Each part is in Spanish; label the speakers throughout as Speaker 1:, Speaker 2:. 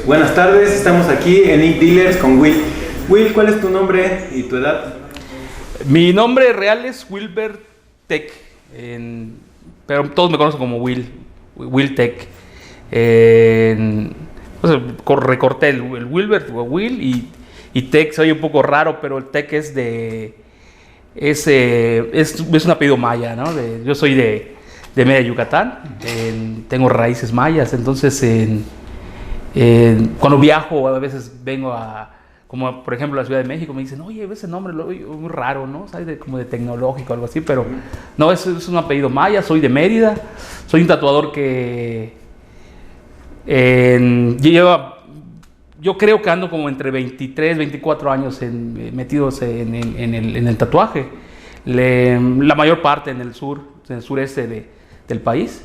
Speaker 1: Buenas tardes, estamos aquí en Ink Dealers con Will. Will, ¿cuál es tu nombre y tu edad?
Speaker 2: Mi nombre real es Wilbert Tech, pero todos me conocen como Will Tech. Recorté el Wilbert o Will y Tech se oye un poco raro, pero el Tech es un apellido maya, ¿no? Yo soy de Mérida, Yucatán, tengo raíces mayas, entonces cuando viajo a veces vengo como por ejemplo a la Ciudad de México, me dicen, oye, ese nombre lo oigo muy raro, ¿no? ¿Sabes? Como de tecnológico o algo así, pero no, es un apellido maya, soy de Mérida, soy un tatuador que yo creo que ando como entre 23, 24 años metidos en el tatuaje, la mayor parte en el sureste del país,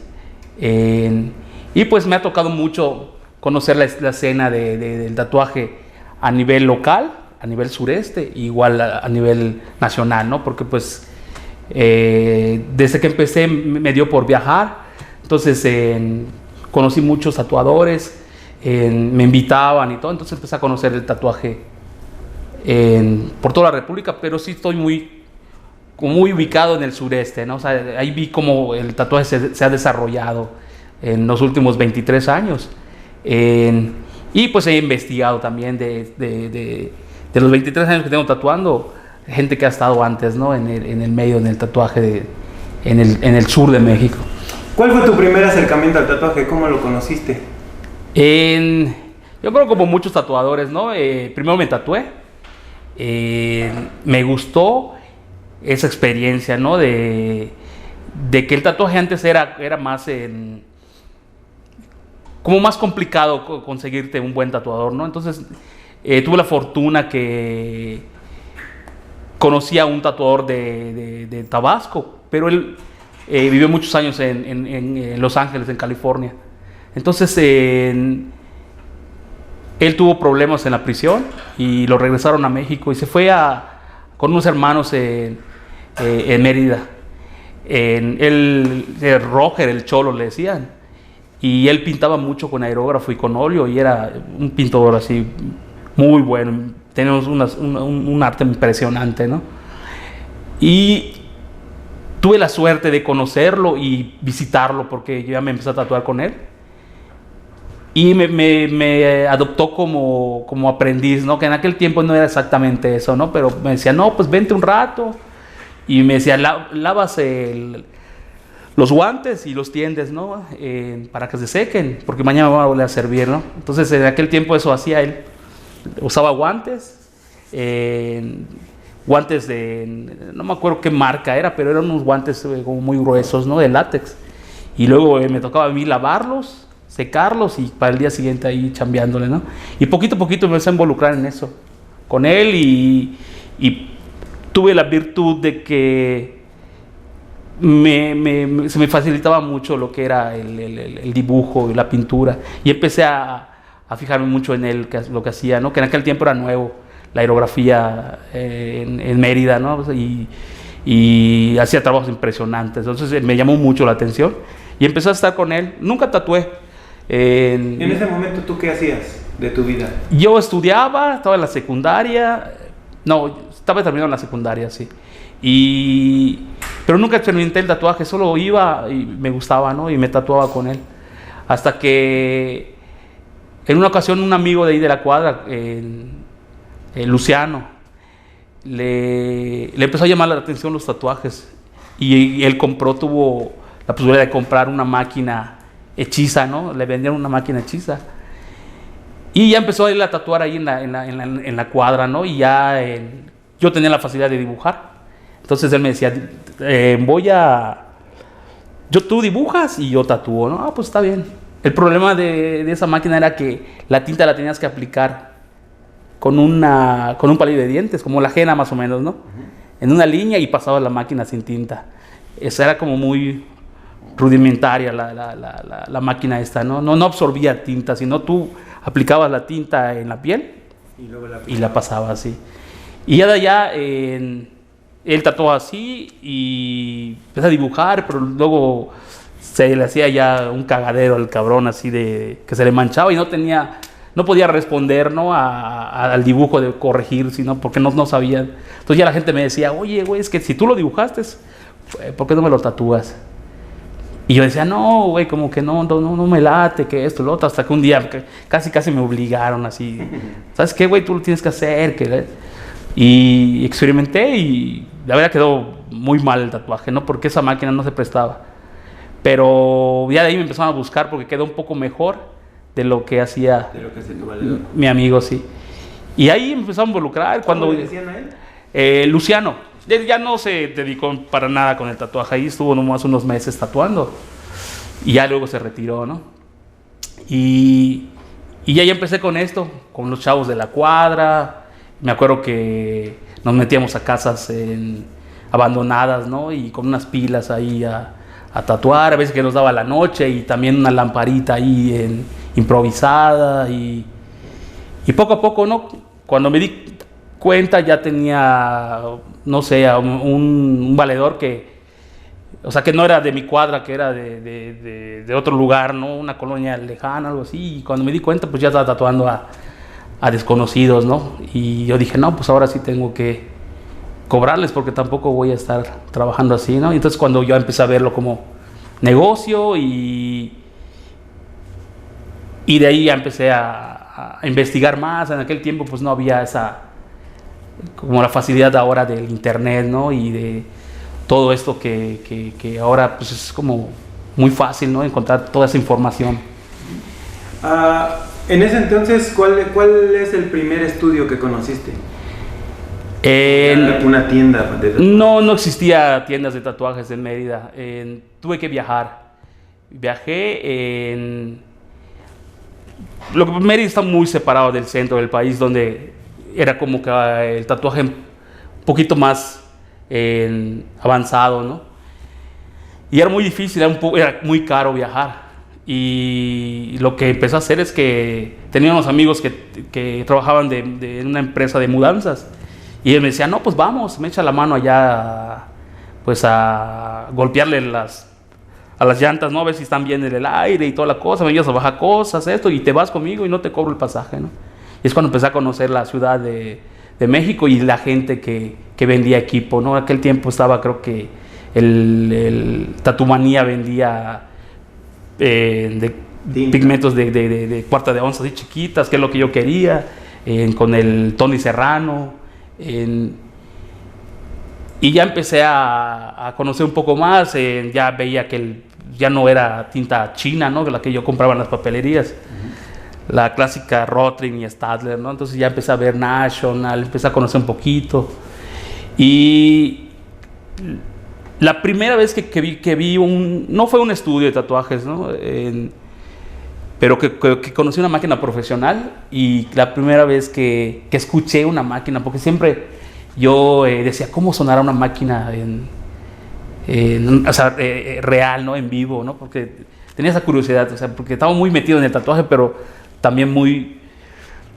Speaker 2: y pues me ha tocado mucho conocer la escena del tatuaje a nivel local, a nivel sureste, igual a nivel nacional, ¿no? Porque pues desde que empecé me dio por viajar, entonces conocí muchos tatuadores, me invitaban y todo, entonces empecé a conocer el tatuaje por toda la República, pero sí estoy muy ubicado en el sureste, ¿no? O sea, ahí vi cómo el tatuaje se ha desarrollado en los últimos 23 años. Y pues he investigado también de los 23 años que tengo tatuando, gente que ha estado antes, ¿no? en el medio, en el tatuaje, en el sur de México.
Speaker 1: ¿Cuál fue tu primer acercamiento al tatuaje? ¿Cómo lo conociste?
Speaker 2: Yo creo como muchos tatuadores, ¿no? Primero me tatué, me gustó esa experiencia, ¿no? De que el tatuaje antes era más como más complicado conseguirte un buen tatuador, ¿no? Entonces tuve la fortuna que conocí a un tatuador de Tabasco, pero él vivió muchos años en Los Ángeles, en California. Entonces él tuvo problemas en la prisión y lo regresaron a México y se fue con unos hermanos en Mérida. Roger, el Cholo le decían. Y él pintaba mucho con aerógrafo y con óleo y era un pintador así muy bueno. Tenemos un arte impresionante, ¿no? Y tuve la suerte de conocerlo y visitarlo porque yo ya me empecé a tatuar con él. Y me adoptó como aprendiz, ¿no? Que en aquel tiempo no era exactamente eso, ¿no? Pero me decía, no, pues vente un rato. Y me decía, lavas los guantes y los tiendes, ¿no? Para que se sequen, porque mañana me van a volver a servir, ¿no? Entonces en aquel tiempo eso hacía él. Usaba guantes, no me acuerdo qué marca era, pero eran unos guantes como muy gruesos, ¿no? De látex. Y luego me tocaba a mí lavarlos, secarlos y para el día siguiente ahí chambeándole, ¿no? Y poquito a poquito me empecé a involucrar en eso con él y tuve la virtud de que se me facilitaba mucho lo que era el dibujo y la pintura y empecé a fijarme mucho en él, lo que hacía, ¿no? Que en aquel tiempo era nuevo la aerografía en Mérida, ¿no? Y hacía trabajos impresionantes, entonces me llamó mucho la atención y empecé a estar con él. Nunca tatué.
Speaker 1: En ese momento, ¿tú qué hacías de tu vida?
Speaker 2: Yo estudiaba, estaba en la secundaria, estaba terminando la secundaria, sí. Pero nunca experimenté el tatuaje, solo iba y me gustaba, ¿no? Y me tatuaba con él. Hasta que en una ocasión un amigo de ahí de la cuadra, Luciano, le empezó a llamar la atención los tatuajes. Y él tuvo la posibilidad de comprar una máquina hechiza, ¿no? Le vendieron una máquina hechiza. Y ya empezó a ir a tatuar ahí en la cuadra, ¿no? Y ya yo tenía la facilidad de dibujar. Entonces él me decía, tú dibujas y yo tatúo, ¿no? Pues está bien. El problema de esa máquina era que la tinta la tenías que aplicar con un palillo de dientes, como la ajena más o menos, ¿no? En una línea y pasaba la máquina sin tinta. Esa era como muy rudimentaria la máquina esta, ¿no? No absorbía tinta, sino tú aplicabas la tinta en la piel y la pasabas así. Y ya de allá él tatuó así y empecé a dibujar, pero luego se le hacía ya un cagadero al cabrón, así de que se le manchaba y no podía responder, ¿no? Al dibujo de corregir, sino porque no sabían. Entonces ya la gente me decía, oye, güey, es que si tú lo dibujaste, ¿por qué no me lo tatúas? Y yo decía, no, güey, como que no me late, que esto, lo otro, hasta que un día casi me obligaron así. ¿Sabes qué, güey? Tú lo tienes que hacer. Y experimenté y la verdad quedó muy mal el tatuaje, ¿no? Porque esa máquina no se prestaba. Pero ya de ahí me empezaron a buscar porque quedó un poco mejor de lo que hacía mi amigo, sí. Y ahí me empezó a involucrar.
Speaker 1: ¿Cómo le decían a él?
Speaker 2: Luciano. Él ya no se dedicó para nada con el tatuaje, ahí estuvo nomás unos meses tatuando y ya luego se retiró, ¿no? Y ya empecé con esto, con los chavos de la cuadra. Me acuerdo que nos metíamos a casas abandonadas, ¿no? Y con unas pilas ahí a tatuar, a veces que nos daba la noche y también una lamparita ahí improvisada y poco a poco, ¿no? Cuando me di cuenta ya tenía, no sé, un valedor que no era de mi cuadra, que era de otro lugar, ¿no? Una colonia lejana, algo así. Y cuando me di cuenta, pues ya estaba tatuando a desconocidos, ¿no? Y yo dije, no, pues ahora sí tengo que cobrarles porque tampoco voy a estar trabajando así, ¿no? Y entonces cuando yo empecé a verlo como negocio y de ahí ya empecé a investigar más. En aquel tiempo pues no había como la facilidad ahora del internet, ¿no? Y de todo esto que ahora pues es como muy fácil, ¿no? Encontrar toda esa información.
Speaker 1: En ese entonces, ¿cuál es el primer estudio que conociste? Una tienda de tatuajes.
Speaker 2: No existía tiendas de tatuajes en Mérida. Tuve que viajar. Mérida está muy separado del centro del país, donde era como que el tatuaje un poquito más avanzado, ¿no? Y era muy difícil, era muy caro viajar. Y lo que empecé a hacer es que tenía unos amigos que trabajaban en una empresa de mudanzas. Y él me decía, no, pues vamos, me echa la mano allá pues a golpearle a las llantas, ¿no? A ver si están bien en el aire y toda la cosa, me ayudas a bajar cosas, esto, y te vas conmigo y no te cobro el pasaje, ¿no? Y es cuando empecé a conocer la ciudad de México y la gente que vendía equipo, ¿no? En aquel tiempo estaba, creo que el Tatumanía vendía pigmentos de cuarta de onza, así chiquitas, que es lo que yo quería, con el Tony Serrano, y ya empecé a conocer un poco más. Ya veía que ya no era tinta china, ¿no? La que yo compraba en las papelerías, la clásica Rotring y Stadler, ¿no? Entonces ya empecé a ver National, empecé a conocer un poquito. Y la primera vez que vi no fue un estudio de tatuajes, ¿no? Pero que conocí una máquina profesional, y la primera vez que escuché una máquina, porque siempre yo decía, ¿cómo sonará una máquina real, ¿no? En vivo, ¿no? Porque tenía esa curiosidad, porque estaba muy metido en el tatuaje, pero también muy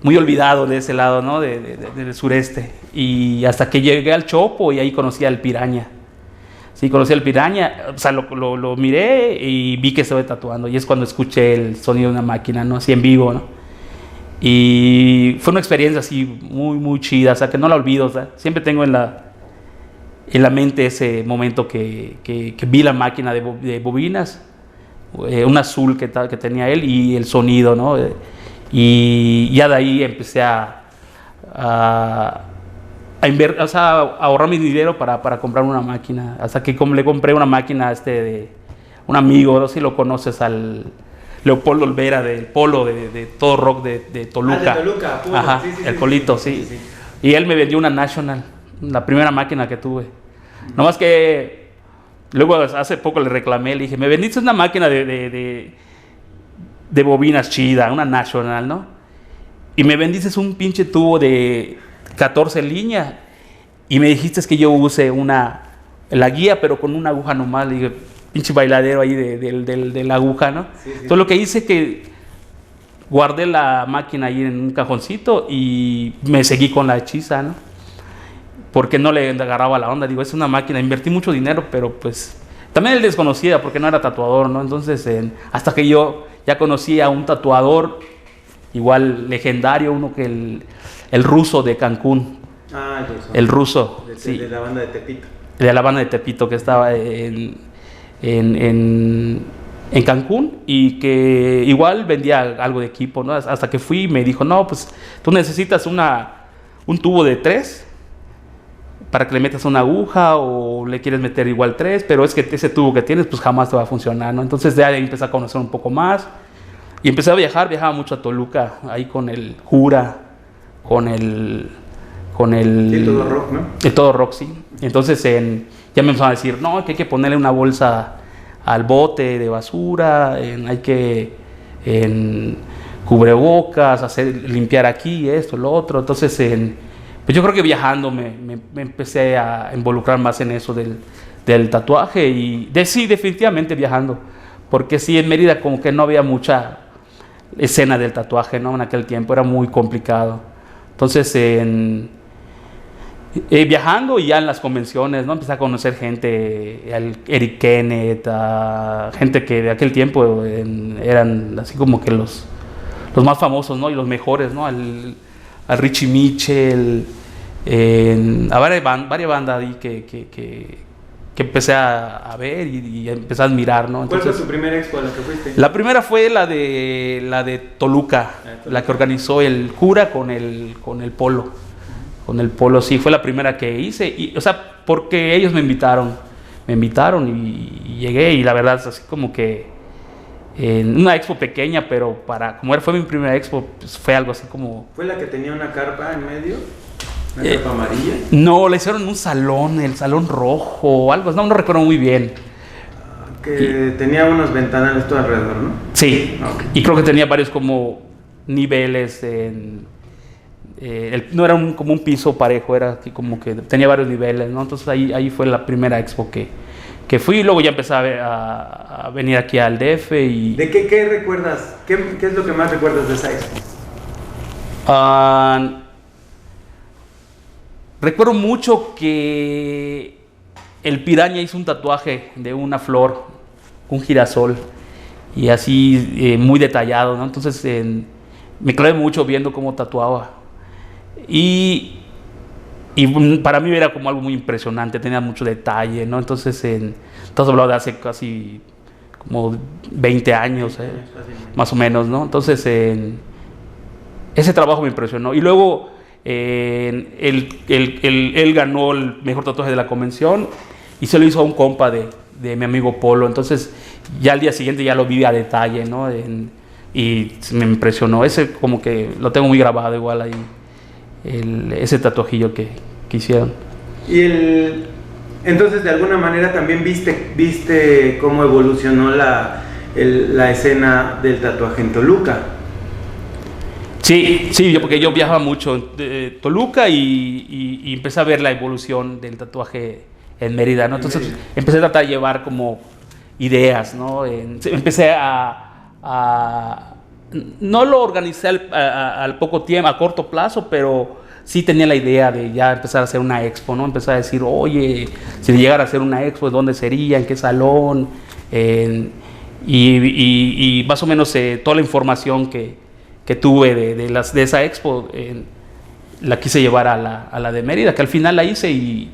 Speaker 2: olvidado de ese lado, ¿no? Del sureste. Y hasta que llegué al Chopo y ahí conocí al Piraña. Sí, conocí al Piraña, lo miré y vi que estaba tatuando, y es cuando escuché el sonido de una máquina, ¿no? Así en vivo, ¿no? Y fue una experiencia así muy chida, que no la olvido, siempre tengo en la mente ese momento que vi la máquina de bobinas, un azul que tenía él, y el sonido, ¿no? Y ya de ahí empecé a ahorrar mi dinero para comprar una máquina, hasta que le compré una máquina de un amigo, no sé si lo conoces, al Leopoldo Olvera, del Polo, de todo rock de Toluca.
Speaker 1: De Toluca, Polo.
Speaker 2: Ajá,
Speaker 1: sí,
Speaker 2: el Polito, sí. Y él me vendió una National, la primera máquina que tuve. Nomás que luego hace poco le reclamé, le dije, me vendiste una máquina de bobinas chida, una National, ¿no? Y me vendiste un pinche tubo de 14 líneas, y me dijiste que yo use la guía, pero con una aguja nomás. Le dije, pinche bailadero ahí de la aguja, ¿no? Sí. Entonces lo que hice es que guardé la máquina ahí en un cajoncito y me seguí con la hechiza, ¿no? Porque no le agarraba la onda. Digo, es una máquina, invertí mucho dinero, pero pues También él desconocía porque no era tatuador, ¿no? Entonces, hasta que yo ya conocí a un tatuador, igual legendario, uno que el ruso de Cancún.
Speaker 1: Ah, el ruso.
Speaker 2: El ruso,
Speaker 1: sí. De la banda de Tepito.
Speaker 2: De la banda de Tepito, que estaba en Cancún y que igual vendía algo de equipo, ¿no? Hasta que fui y me dijo, no, pues tú necesitas un tubo de 3 para que le metas una aguja o le quieres meter igual 3, pero es que ese tubo que tienes pues jamás te va a funcionar, ¿no? Entonces de ahí empecé a conocer un poco más y empecé a viajaba mucho a Toluca, ahí con el Jura, con el
Speaker 1: Todo Rock, ¿no?
Speaker 2: El Todo Rock, sí. Entonces ya me empezaron a decir, no, que hay que ponerle una bolsa al bote de basura, hay que cubrebocas, limpiar aquí, esto, lo otro. Entonces, pues yo creo que viajando me empecé a involucrar más en eso del tatuaje y sí, definitivamente viajando, porque sí, en Mérida como que no había mucha escena del tatuaje, ¿no? En aquel tiempo era muy complicado. Entonces, viajando y ya en las convenciones, ¿no? Empecé a conocer gente, Eric Kenneth, gente que de aquel tiempo eran así como que los más famosos, ¿no? Y los mejores, ¿no? Al Richie Mitchell, a varias bandas ahí que empecé a ver y empecé a admirar, ¿no? Entonces,
Speaker 1: ¿cuál fue tu primera expo a la que fuiste?
Speaker 2: La primera fue la de Toluca, la que organizó el Cura con el Polo. Con el Polo, sí, fue la primera que hice, y, o sea, porque ellos me invitaron y llegué, y la verdad es así como que en una expo pequeña, pero fue mi primera expo, pues fue algo así como...
Speaker 1: ¿Fue la que tenía una carpa en medio? ¿Una carpa amarilla?
Speaker 2: No, la hicieron en un salón, el salón rojo, o algo, no recuerdo muy bien.
Speaker 1: Que tenía unos ventanales todo alrededor, ¿no?
Speaker 2: Sí, okay. Y creo que tenía varios como niveles no era como un piso parejo, era así como que tenía varios niveles, ¿no? Entonces ahí fue la primera expo que fui, y luego ya empecé a venir aquí al DF y...
Speaker 1: ¿De qué recuerdas? ¿Qué es lo que más recuerdas de esa expo?
Speaker 2: Recuerdo mucho que el Piraña hizo un tatuaje de una flor, un girasol, y así muy detallado, ¿no? Entonces me clavé mucho viendo cómo tatuaba. Y para mí era como algo muy impresionante, tenía mucho detalle, ¿no? Entonces, estamos hablando de hace casi como 20 años, más o menos, ¿no? Entonces, ese trabajo me impresionó. Y luego, él ganó el mejor tatuaje de la convención y se lo hizo a un compa de mi amigo Polo. Entonces, ya al día siguiente ya lo vi a detalle, ¿no? Y me impresionó. Ese como que lo tengo muy grabado igual ahí. Ese tatuajillo que hicieron.
Speaker 1: Y entonces de alguna manera también viste cómo evolucionó la escena del tatuaje en Toluca.
Speaker 2: Sí, porque yo viajaba mucho de Toluca y empecé a ver la evolución del tatuaje en Mérida, ¿no? Entonces empecé a tratar de llevar como ideas, ¿no? Empecé no lo organicé al poco tiempo, a corto plazo, pero sí tenía la idea de ya empezar a hacer una expo, ¿no? Empezar a decir, oye, si llegara a hacer una expo, ¿dónde sería? ¿En qué salón? Y más o menos toda la información que tuve de esa expo la quise llevar a la de Mérida, que al final la hice y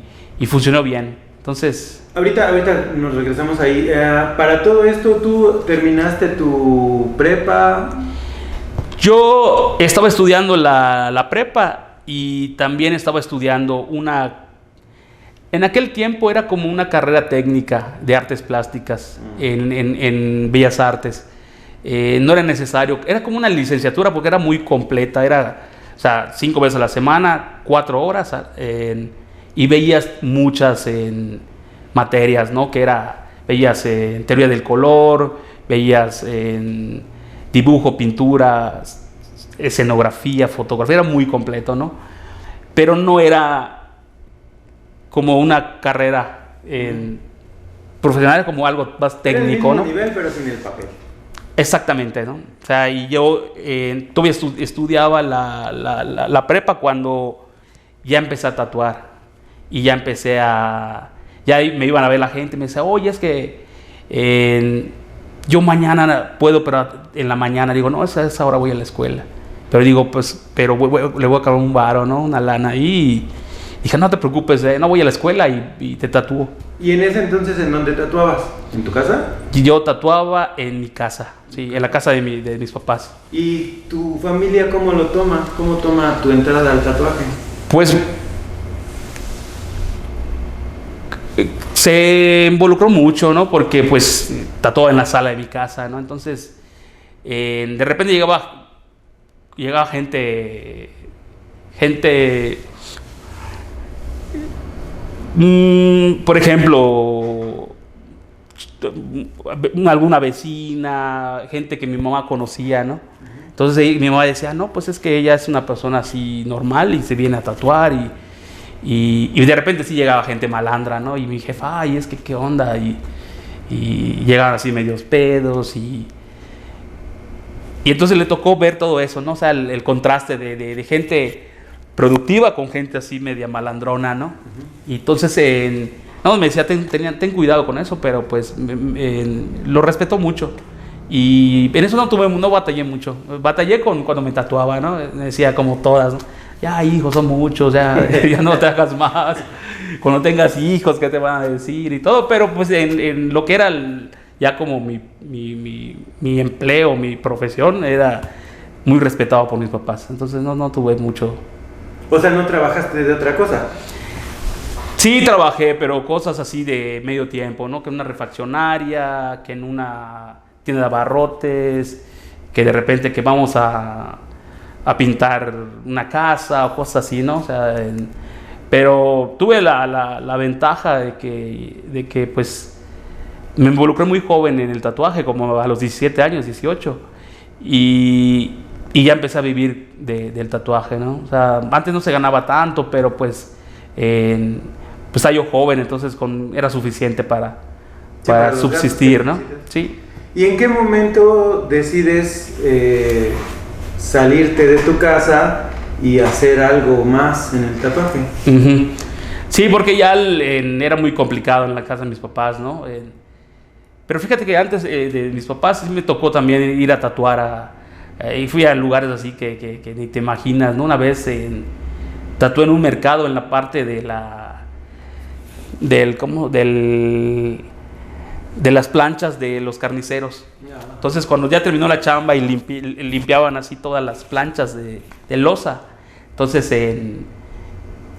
Speaker 2: funcionó bien. Entonces...
Speaker 1: Ahorita nos regresamos ahí. Para todo esto, ¿tú terminaste tu prepa?
Speaker 2: Yo estaba estudiando la prepa y también estaba estudiando en aquel tiempo era como una carrera técnica de artes plásticas en Bellas Artes. No era necesario, era como una licenciatura porque era muy completa, o sea, 5 veces a la semana, 4 horas, y veías muchas materias, ¿no? Veías teoría del color, veías dibujo, pintura, escenografía, fotografía, era muy completo, ¿no? Pero no era como una carrera profesional, era como algo más técnico,
Speaker 1: era el mismo
Speaker 2: ¿no?
Speaker 1: nivel, pero sin el papel.
Speaker 2: Exactamente, ¿no? O sea, y yo todavía estudiaba la prepa cuando ya empecé a tatuar y ya empecé Ya ahí me iban a ver la gente, me decía, oye, es que yo mañana puedo, pero en la mañana digo, no, esa hora voy a la escuela. Pero digo, pues, pero le voy a acabar un varo, ¿no? Una lana ahí. Y dije, no te preocupes, no voy a la escuela y te tatúo.
Speaker 1: ¿Y en ese entonces en dónde tatuabas? ¿En tu casa?
Speaker 2: Y yo tatuaba en mi casa, sí, en la casa de mis papás.
Speaker 1: ¿Y tu familia cómo lo toma? ¿Cómo toma tu entrada al tatuaje?
Speaker 2: Pues se involucró mucho, ¿no? Porque pues tatuaba en la sala de mi casa, ¿no? Entonces, de repente llegaba gente, por ejemplo, alguna vecina, gente que mi mamá conocía, ¿no? Entonces mi mamá decía, no, pues es que ella es una persona así normal y se viene a tatuar y de repente sí llegaba gente malandra, ¿no? Y mi jefa, ay, es que qué onda, y llegaban así medios pedos y entonces le tocó ver todo eso, ¿no? O sea, el contraste de gente productiva con gente así media malandrona, ¿no? Uh-huh. Y entonces, no, me decía, ten cuidado con eso, pero pues lo respeto mucho. Y en eso no batallé mucho. Batallé cuando me tatuaba, ¿no? Me decía como todas, ¿no? Ya, hijos, son muchos, ya no te hagas más. Cuando tengas hijos, ¿qué te van a decir? Y todo, pero pues en lo que era ya como mi empleo, mi profesión, era muy respetado por mis papás. Entonces no tuve mucho.
Speaker 1: O sea, ¿no trabajaste de otra cosa?
Speaker 2: Sí trabajé, pero cosas así de medio tiempo, ¿no? Que en una refaccionaria, que en una tienda de abarrotes, que de repente que vamos a pintar una casa o cosas así, ¿no? O sea, pero tuve la ventaja de que pues me involucré muy joven en el tatuaje, como a los 17 años, 18, y ya empecé a vivir del tatuaje, ¿no? O sea, antes no se ganaba tanto, pero pues estaba yo joven, entonces era suficiente para subsistir, ¿no? Sí.
Speaker 1: ¿Y en qué momento decides salirte de tu casa y hacer algo más en el tatuaje?
Speaker 2: Uh-huh. Sí, porque ya era muy complicado en la casa de mis papás, ¿no? Pero fíjate que antes de mis papás sí me tocó también ir a tatuar y fui a lugares así que ni te imaginas, ¿no? Una vez tatué en un mercado en la parte de las planchas de los carniceros. Entonces cuando ya terminó la chamba y limpiaban así todas las planchas de loza, entonces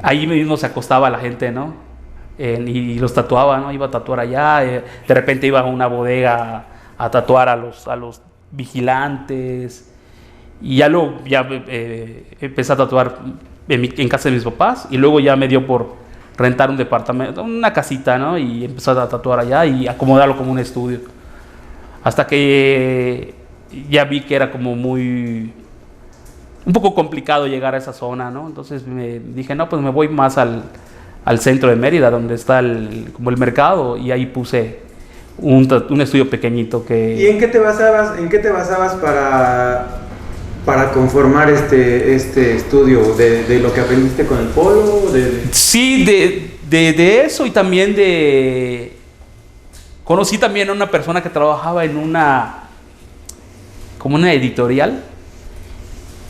Speaker 2: ahí mismo se acostaba la gente, ¿no? Y los tatuaba, ¿no? Iba a tatuar allá, de repente iba a una bodega a tatuar a los vigilantes, y ya luego empecé a tatuar en casa de mis papás, y luego ya me dio por rentar un departamento, una casita, ¿no? Y empezó a tatuar allá y acomodarlo como un estudio. Hasta que ya vi que era como un poco complicado llegar a esa zona, ¿no? Entonces me dije, no, pues me voy más al centro de Mérida, donde está como el mercado, y ahí puse un estudio pequeñito que...
Speaker 1: ¿Y en qué te basabas para conformar este estudio? ¿De lo que aprendiste con el polo?
Speaker 2: Sí, de eso, y también conocí también a una persona que trabajaba en como una editorial,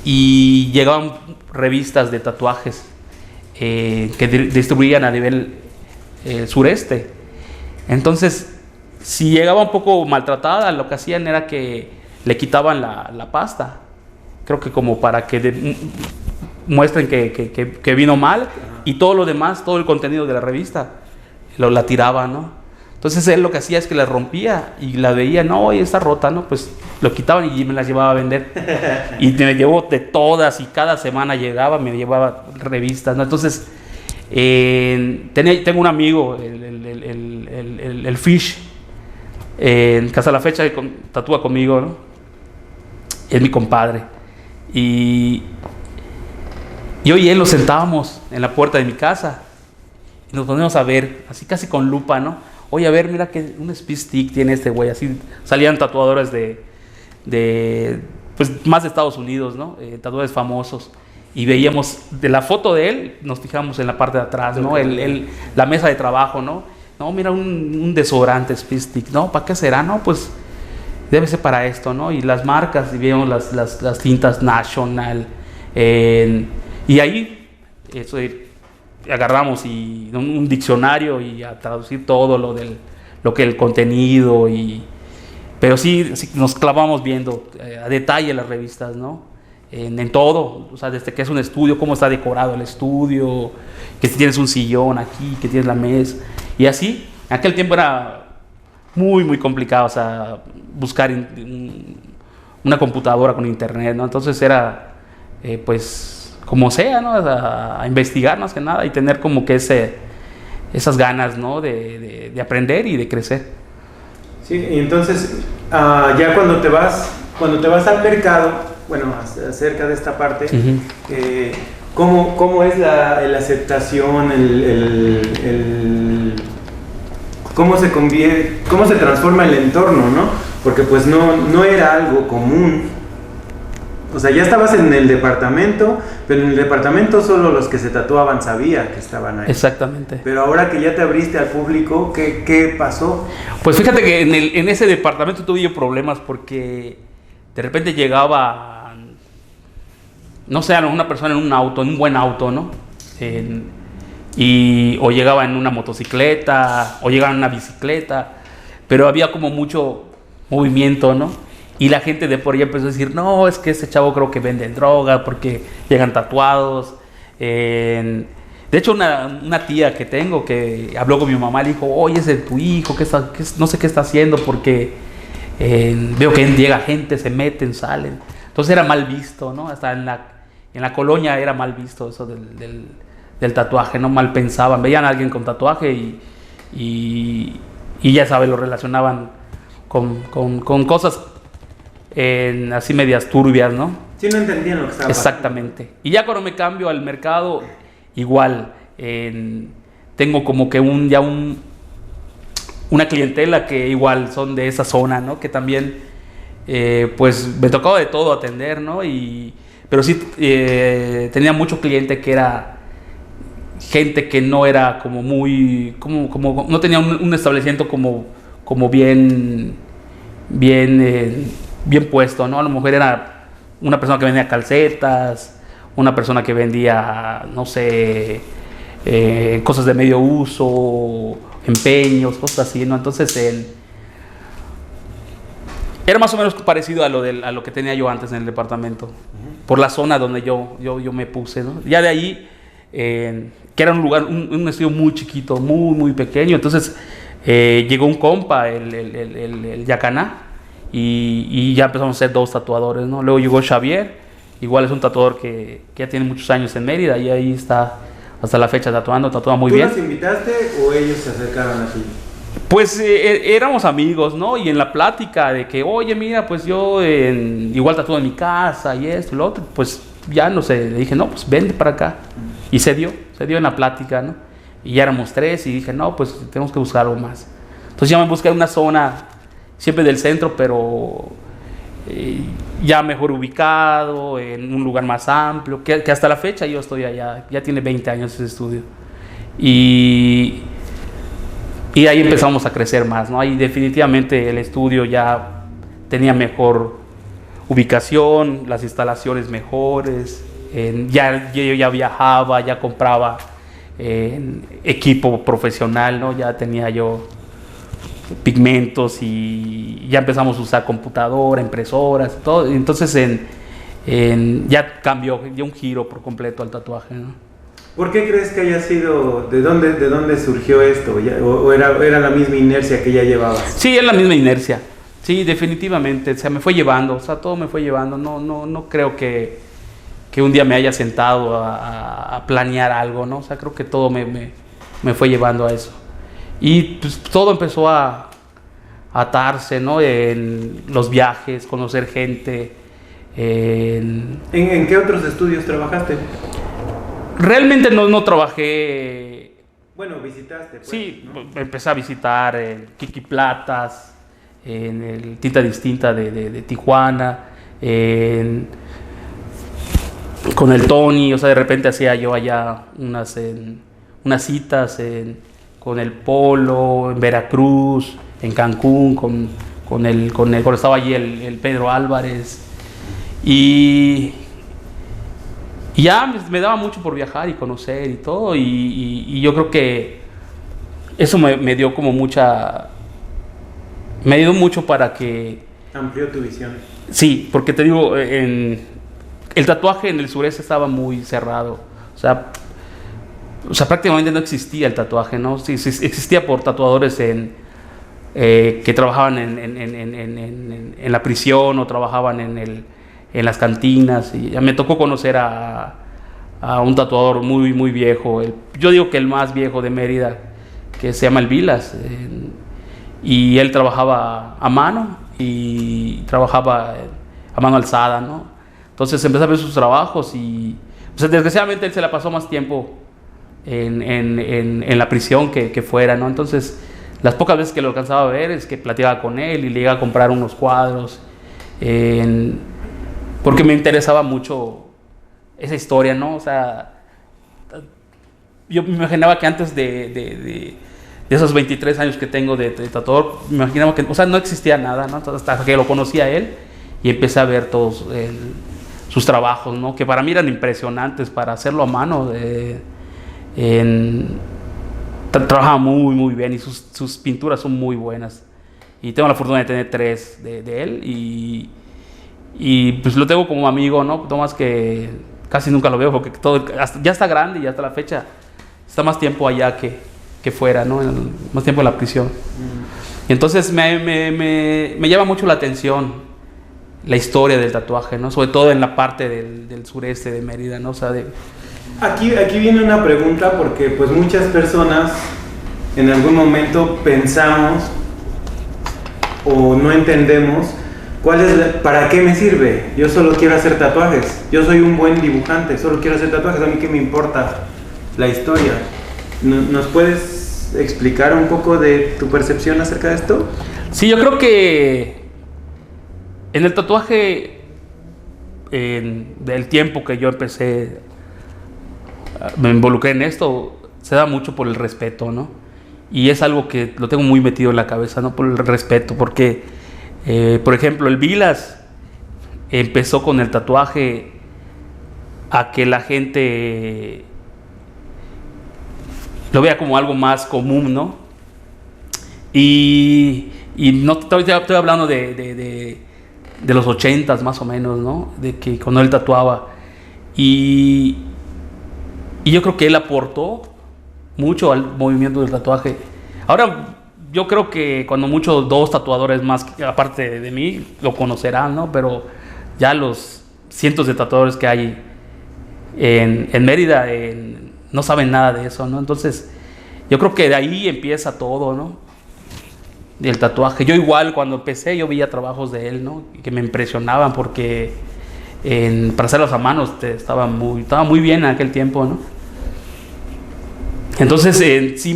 Speaker 2: y llegaban revistas de tatuajes que distribuían a nivel sureste. Entonces, si llegaba un poco maltratada, lo que hacían era que le quitaban la pasta, creo que como para que muestren que vino mal, y todo lo demás, todo el contenido de la revista la tiraba, ¿no? Entonces él lo que hacía es que la rompía y la veía, no, oye, está rota, ¿no? Pues lo quitaban y me las llevaba a vender. Y me llevó de todas, y cada semana me llevaba revistas, ¿no? Entonces, tengo un amigo, el Fish, que hasta la fecha tatúa conmigo, ¿no? Es mi compadre. Y yo y él nos sentábamos en la puerta de mi casa y nos poníamos a ver, así casi con lupa, ¿no? Oye, a ver, mira que un speed stick tiene este güey. Así salían tatuadores pues más de Estados Unidos, ¿no? Tatuadores famosos. Y veíamos de la foto de él, nos fijamos en la parte de atrás, ¿no? La mesa de trabajo, ¿no? No, mira, un desodorante Spistick, ¿no? ¿Para qué será? No, pues debe ser para esto, ¿no? Y las marcas, y vieron las tintas National, y ahí eso, agarramos un diccionario y a traducir todo lo que el contenido, pero sí nos clavamos viendo a detalle las revistas, ¿no? En todo, o sea, desde que es un estudio, cómo está decorado el estudio, que si tienes un sillón aquí, que tienes la mesa, y así. En aquel tiempo era muy complicado, o sea, buscar una computadora con internet, ¿no? Entonces era, pues, como sea, ¿no? A investigar más que nada y tener como que esas ganas, ¿no? De aprender y de crecer.
Speaker 1: Sí, y entonces, ya cuando te vas al mercado, bueno, acerca de esta parte, ¿cómo es la aceptación, cómo se transforma el entorno, ¿no? Porque pues no era algo común. O sea, ya estabas en el departamento, pero en el departamento solo los que se tatuaban sabían que estaban ahí.
Speaker 2: Exactamente.
Speaker 1: Pero ahora que ya te abriste al público, ¿qué pasó?
Speaker 2: Pues fíjate que en ese departamento tuve yo problemas porque de repente llegaba, no sé, una persona en un buen auto, ¿no? O llegaba en una motocicleta, o llegaba en una bicicleta, pero había como mucho movimiento, ¿no? Y la gente de por allá empezó a decir, no, es que ese chavo creo que venden droga porque llegan tatuados. De hecho, una tía que tengo que habló con mi mamá, le dijo, oye, ese es tu hijo, no sé qué está haciendo porque veo que llega gente, se meten, salen. Entonces era mal visto, ¿no? Hasta en la colonia era mal visto eso del tatuaje, ¿no? Mal pensaban, veían a alguien con tatuaje y ya sabes, lo relacionaban con cosas así medias turbias, ¿no?
Speaker 1: Sí, no entendían lo que estaba pasando.
Speaker 2: Exactamente. Y ya cuando me cambio al mercado, igual, tengo como que una clientela que igual son de esa zona, ¿no? Que también, pues me tocaba de todo atender, ¿no? Pero sí tenía mucho cliente que era gente que no era como muy, como no tenía un establecimiento como bien puesto, ¿no? A lo mejor era una persona que vendía calcetas, una persona que vendía, no sé, cosas de medio uso, empeños, cosas así, ¿no? Entonces, era más o menos parecido a lo que tenía yo antes en el departamento, por la zona donde yo me puse, ¿no? Ya de ahí, que era un lugar, un estudio muy chiquito, muy pequeño, entonces llegó un compa, el Yacaná, y ya empezamos a ser 2 tatuadores, ¿no? Luego llegó Xavier, igual es un tatuador que ya tiene muchos años en Mérida y ahí está hasta la fecha tatua muy bien.
Speaker 1: ¿Tú los invitaste o ellos se acercaron a ti?
Speaker 2: Pues éramos amigos, ¿no? Y en la plática de que, oye, mira, pues yo igual tatúo en mi casa y esto y lo otro, pues ya no sé, le dije, no, pues vente para acá. Y se dio en la plática, ¿no? Y ya éramos 3 y dije, no, pues tenemos que buscar algo más. Entonces ya me busqué una zona siempre del centro, pero ya mejor ubicado, en un lugar más amplio, que hasta la fecha yo estoy allá, ya tiene 20 años ese estudio. Y ahí empezamos a crecer más, ¿no? Ahí definitivamente el estudio ya tenía mejor ubicación, las instalaciones mejores, yo ya viajaba, ya compraba equipo profesional, ¿no? Ya tenía yo pigmentos y ya empezamos a usar computadora, impresoras, todo. Entonces ya cambió, dio un giro por completo al tatuaje, ¿no?
Speaker 1: ¿Por qué crees que haya sido, de dónde surgió esto? ¿O era la misma inercia que ya llevabas?
Speaker 2: Sí, es la misma inercia, sí, definitivamente, o sea, me fue llevando, o sea, todo me fue llevando, no creo que un día me haya sentado a planear algo, ¿no? O sea, creo que todo me fue llevando a eso. Y pues todo empezó a atarse, ¿no? En los viajes, conocer gente.
Speaker 1: ¿En qué otros estudios trabajaste?
Speaker 2: Realmente no trabajé.
Speaker 1: Bueno, visitaste. Pues,
Speaker 2: sí,
Speaker 1: ¿no?
Speaker 2: empecé a visitar Kiki Platas, en el Tinta Distinta de Tijuana, con el Tony, o sea, de repente hacía yo allá unas citas con el Polo, en Veracruz, en Cancún, cuando estaba allí el Pedro Álvarez. Y ya me daba mucho por viajar y conocer y todo. Y yo creo que eso me dio como me ayudó mucho para que...
Speaker 1: Amplió tu visión.
Speaker 2: Sí, porque te digo, el tatuaje en el sureste estaba muy cerrado. O sea, prácticamente no existía el tatuaje, ¿no? Sí, existía por tatuadores que trabajaban en la prisión o trabajaban en las cantinas. Y ya me tocó conocer a un tatuador muy, muy viejo. Yo digo que el más viejo de Mérida, que se llama el Vilas. Y él trabajaba a mano y trabajaba a mano alzada, ¿no? Entonces empecé a ver sus trabajos y pues, desgraciadamente él se la pasó más tiempo en la prisión que fuera, ¿no? Entonces las pocas veces que lo alcanzaba a ver es que platicaba con él y le iba a comprar unos cuadros porque me interesaba mucho esa historia, ¿no? O sea, yo me imaginaba que antes de esos 23 años que tengo de tatuador, me imaginaba que, o sea, no existía nada, ¿no? Hasta que lo conocí a él y empecé a ver todos sus trabajos, ¿no? Que para mí eran impresionantes para hacerlo a mano. Trabajaba muy, muy bien y sus pinturas son muy buenas. Y tengo la fortuna de tener 3 de él y pues lo tengo como amigo, ¿no? No más que casi nunca lo veo porque ya está grande y hasta la fecha está más tiempo allá que fuera, ¿no? Más tiempo en la prisión. Y entonces me llama mucho la atención la historia del tatuaje, ¿no? Sobre todo en la parte del sureste de Mérida, ¿no? O sea,
Speaker 1: Aquí viene una pregunta porque pues muchas personas en algún momento pensamos o no entendemos ¿para qué me sirve? Yo solo quiero hacer tatuajes. Yo soy un buen dibujante, solo quiero hacer tatuajes. A mí qué me importa la historia. ¿Nos puedes explicar un poco de tu percepción acerca de esto?
Speaker 2: Sí, yo creo que en el tatuaje, del tiempo que yo me involucré en esto, se da mucho por el respeto, ¿no? Y es algo que lo tengo muy metido en la cabeza, ¿no? Por el respeto, porque, por ejemplo, el Vilas empezó con el tatuaje a que la gente lo vea como algo más común, ¿no? Y no estoy hablando de los 80s más o menos, ¿no? De que cuando él tatuaba. Y yo creo que él aportó mucho al movimiento del tatuaje. Ahora, yo creo que cuando mucho 2 tatuadores más, aparte de mí, lo conocerán, ¿no? Pero ya los cientos de tatuadores que hay en Mérida no saben nada de eso, ¿no? Entonces, yo creo que de ahí empieza todo, ¿no? Del tatuaje. Yo igual, cuando empecé, yo veía trabajos de él, ¿no? Que me impresionaban porque para hacerlos a mano estaba muy bien en aquel tiempo, ¿no? Entonces, sí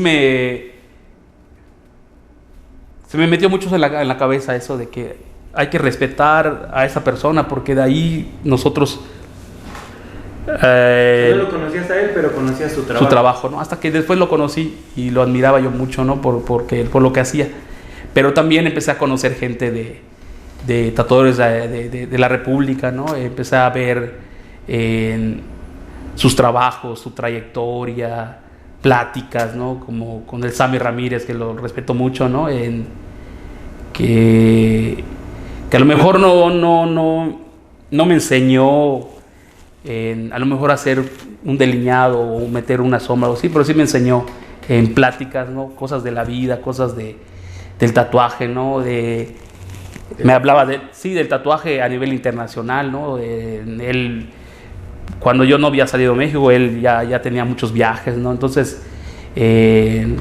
Speaker 2: se me metió mucho en la cabeza eso de que hay que respetar a esa persona porque de ahí nosotros...
Speaker 1: no lo conocías a él, pero conocías su trabajo.
Speaker 2: Su trabajo, ¿no? Hasta que después lo conocí y lo admiraba yo mucho, ¿no? Por lo que hacía. Pero también empecé a conocer gente de tatuadores de la República, ¿no? Empecé a ver sus trabajos, su trayectoria, pláticas, ¿no? Como con el Sammy Ramírez, que lo respeto mucho, ¿no? Que a lo mejor no me enseñó a lo mejor hacer un delineado o meter una sombra o así, pero sí me enseñó en pláticas, ¿no? Cosas de la vida, cosas del tatuaje, ¿no? Me hablaba del tatuaje a nivel internacional, ¿no? Él, cuando yo no había salido de México, él ya tenía muchos viajes, ¿no? Entonces,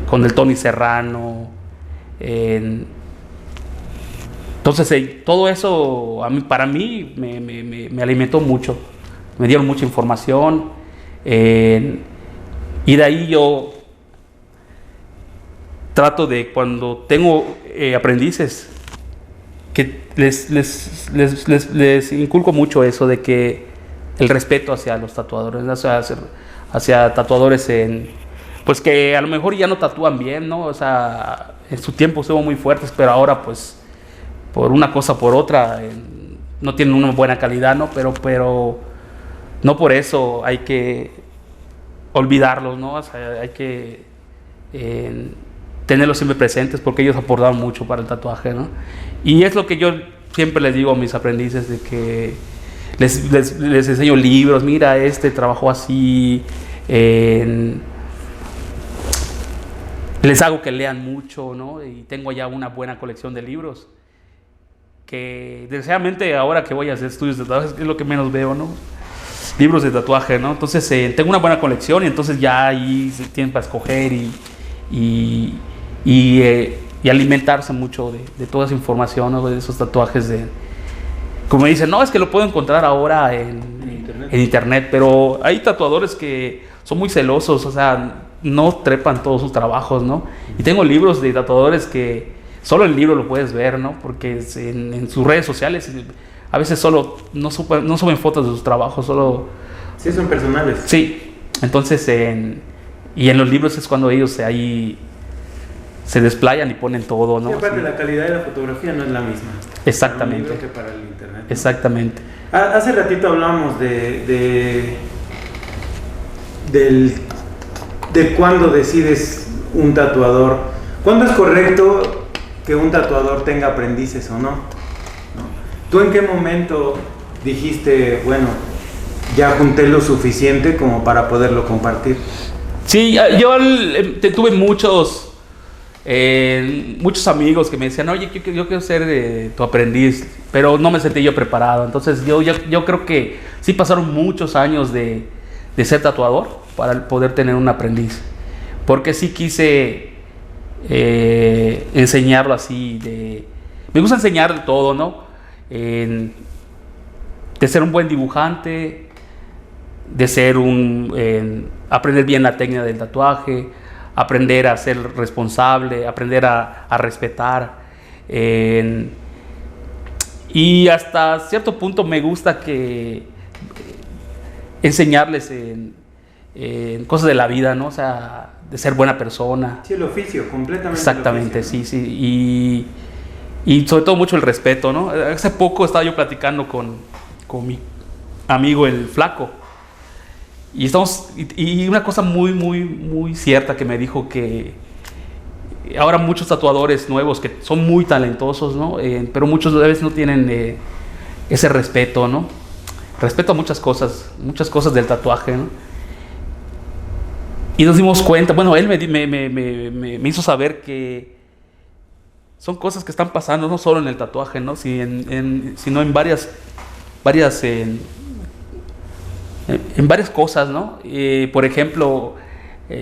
Speaker 2: con el Tony Serrano, entonces todo eso para mí me alimentó mucho, me dieron mucha información, y de ahí yo trato de, cuando tengo aprendices, que les inculco mucho eso de que el respeto hacia los tatuadores, hacia tatuadores pues que a lo mejor ya no tatúan bien, ¿no? O sea, en su tiempo estuvo muy fuertes, pero ahora pues por una cosa o por otra no tienen una buena calidad, ¿no? Pero no por eso hay que olvidarlos, ¿no? O sea, hay que tenerlos siempre presentes porque ellos aportaron mucho para el tatuaje, ¿no? Y es lo que yo siempre les digo a mis aprendices, de que les enseño libros, mira, trabajó así, les hago que lean mucho, ¿no? Y tengo ya una buena colección de libros que desgraciadamente ahora que voy a hacer estudios de tatuajes es lo que menos veo, ¿no? Libros de tatuaje, ¿no? Entonces tengo una buena colección y entonces ya ahí se tienen para escoger y alimentarse mucho de toda esa información, ¿no? De esos tatuajes como me dicen, no, es que lo puedo encontrar ahora en internet, pero hay tatuadores que son muy celosos, o sea, no trepan todos sus trabajos, ¿no? Y tengo libros de tatuadores que solo el libro lo puedes ver, ¿no? Porque en sus redes sociales a veces solo no suben fotos de sus trabajos, solo...
Speaker 1: Sí, son personales.
Speaker 2: Sí, entonces y en los libros es cuando ellos ahí se desplayan y ponen todo, ¿no?
Speaker 1: Y aparte
Speaker 2: sí.
Speaker 1: La calidad de la fotografía no es la misma.
Speaker 2: Exactamente.
Speaker 1: Para un libro que para el internet, ¿no?
Speaker 2: Exactamente.
Speaker 1: Hace ratito hablamos de cuándo decides un tatuador. ¿Cuándo es correcto que un tatuador tenga aprendices o no? ¿Tú en qué momento dijiste, bueno, ya junté lo suficiente como para poderlo compartir?
Speaker 2: Sí, yo tuve muchos amigos que me decían, oye, yo quiero ser tu aprendiz, pero no me sentí yo preparado. Entonces yo creo que sí pasaron muchos años de ser tatuador para poder tener un aprendiz, porque sí quise enseñarlo así. Me gusta enseñar de todo, ¿no? De ser un buen dibujante, de ser aprender bien la técnica del tatuaje, aprender a ser responsable, aprender a respetar, y hasta cierto punto me gusta enseñarles en cosas de la vida, ¿no? O sea, de ser buena persona.
Speaker 1: Sí, el oficio, completamente.
Speaker 2: Exactamente,
Speaker 1: el oficio,
Speaker 2: sí, sí. Y sobre todo mucho el respeto, ¿no? Hace poco estaba yo platicando con mi amigo el Flaco. Y una cosa muy, muy, muy cierta que me dijo, que ahora muchos tatuadores nuevos que son muy talentosos, ¿no? Pero muchos a veces no tienen ese respeto, ¿no? Respeto a muchas cosas del tatuaje, ¿no? Y nos dimos cuenta, bueno, él me hizo saber que son cosas que están pasando no solo en el tatuaje, ¿no? Sino en varias cosas, ¿no? Por ejemplo,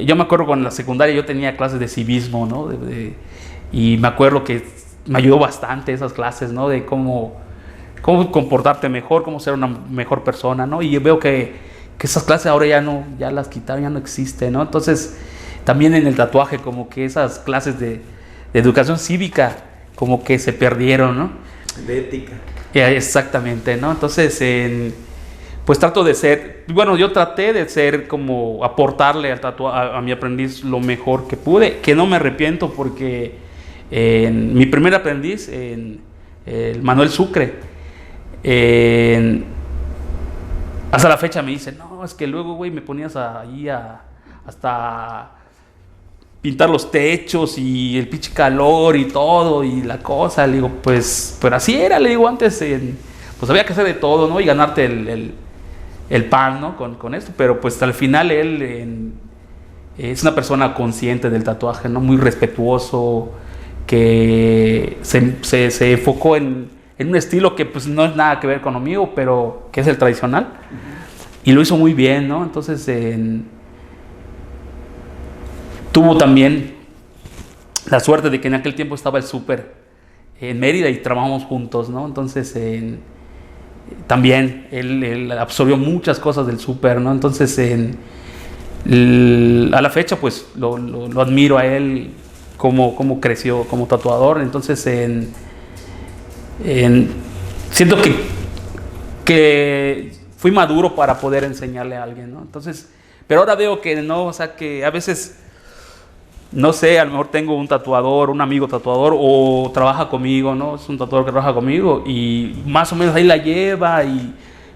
Speaker 2: yo me acuerdo cuando en la secundaria yo tenía clases de civismo, ¿no? Y me acuerdo que me ayudó bastante esas clases, ¿no? De cómo comportarte mejor, cómo ser una mejor persona, ¿no? Y yo veo que esas clases ahora ya las quitaron, ya no existen, ¿no? Entonces, también en el tatuaje como que esas clases de educación cívica como que se perdieron, ¿no?
Speaker 1: De ética.
Speaker 2: Exactamente, ¿no? Entonces, pues trato de ser, bueno, yo traté de ser como aportarle a mi aprendiz lo mejor que pude, que no me arrepiento porque mi primer aprendiz, el Manuel Sucre, hasta la fecha me dice, no, es que luego, güey, me ponías ahí hasta pintar los techos y el pinche calor y todo y la cosa. Le digo, pues, pero así era, le digo, antes, pues había que hacer de todo, ¿no? Y ganarte el pan, ¿no? Con esto, pero pues al final él es una persona consciente del tatuaje, ¿no? Muy respetuoso, que se enfocó en un estilo que pues no es nada que ver con lo mío, pero que es el tradicional. Uh-huh. Y lo hizo muy bien, ¿no? Entonces tuvo también la suerte de que en aquel tiempo estaba el Súper en Mérida y trabajamos juntos, ¿no? Entonces también él absorbió muchas cosas del Súper, ¿no? Entonces a la fecha pues lo admiro a él, cómo creció como tatuador. Entonces siento que fui maduro para poder enseñarle a alguien, ¿no? Entonces, pero ahora veo que no, o sea, que a veces no sé, a lo mejor tengo un tatuador, un amigo tatuador, o trabaja conmigo, ¿no? Es un tatuador que trabaja conmigo y más o menos ahí la lleva y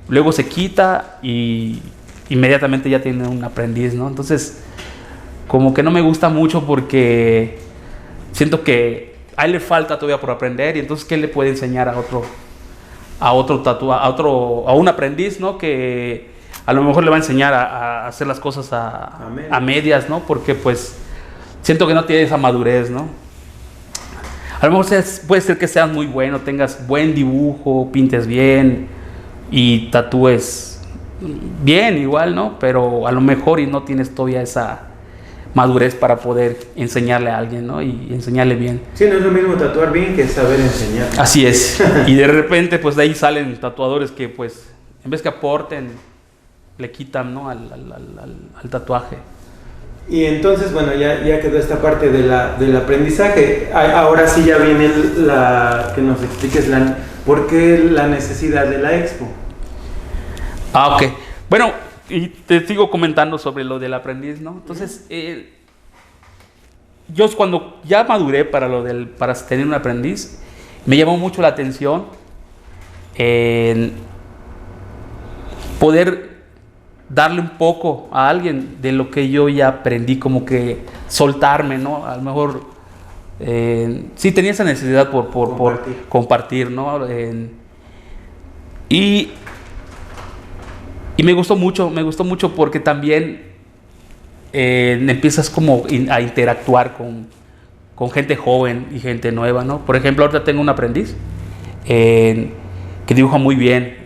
Speaker 2: luego se quita y inmediatamente ya tiene un aprendiz, ¿no? Entonces, como que no me gusta mucho porque siento que a él le falta todavía por aprender y entonces, ¿qué le puede enseñar a un aprendiz, ¿no? Que a lo mejor le va a enseñar a hacer las cosas a medias, ¿no? Porque pues siento que no tiene esa madurez, ¿no? A lo mejor puede ser que seas muy bueno, tengas buen dibujo, pintes bien y tatúes bien igual, ¿no? Pero a lo mejor y no tienes todavía esa madurez para poder enseñarle a alguien, ¿no? Y enseñarle bien.
Speaker 1: Sí, no es lo mismo tatuar bien que saber enseñar.
Speaker 2: Así es. Y de repente, pues de ahí salen tatuadores que, pues, en vez que aporten, le quitan, ¿no? al tatuaje.
Speaker 1: Y entonces, bueno, ya quedó esta parte del aprendizaje. Ahora sí ya viene que nos expliques por qué la necesidad de la expo.
Speaker 2: Ok. Bueno, y te sigo comentando sobre lo del aprendiz, ¿no? Entonces, yo cuando ya maduré para tener un aprendiz, me llamó mucho la atención en poder darle un poco a alguien de lo que yo ya aprendí, como que soltarme, ¿no? A lo mejor sí tenía esa necesidad por compartir, ¿no? Y me gustó mucho porque también empiezas como a interactuar con gente joven y gente nueva, ¿no? Por ejemplo, ahorita tengo un aprendiz que dibuja muy bien.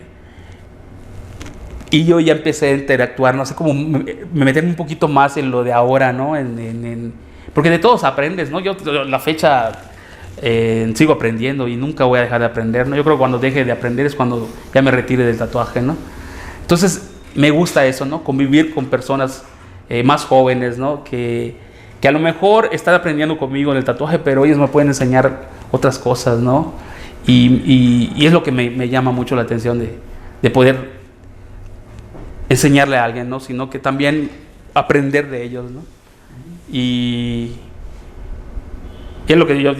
Speaker 2: Y yo ya empecé a interactuar, no sé, como me metí un poquito más en lo de ahora, ¿no? Porque de todos aprendes, ¿no? Yo la fecha sigo aprendiendo y nunca voy a dejar de aprender, ¿no? Yo creo que cuando deje de aprender es cuando ya me retire del tatuaje, ¿no? Entonces me gusta eso, ¿no? Convivir con personas más jóvenes, ¿no? Que a lo mejor están aprendiendo conmigo en el tatuaje, pero ellos me pueden enseñar otras cosas, ¿no? Y es lo que me llama mucho la atención de poder enseñarle a alguien, ¿no? Sino que también aprender de ellos, ¿no? Y es lo que yo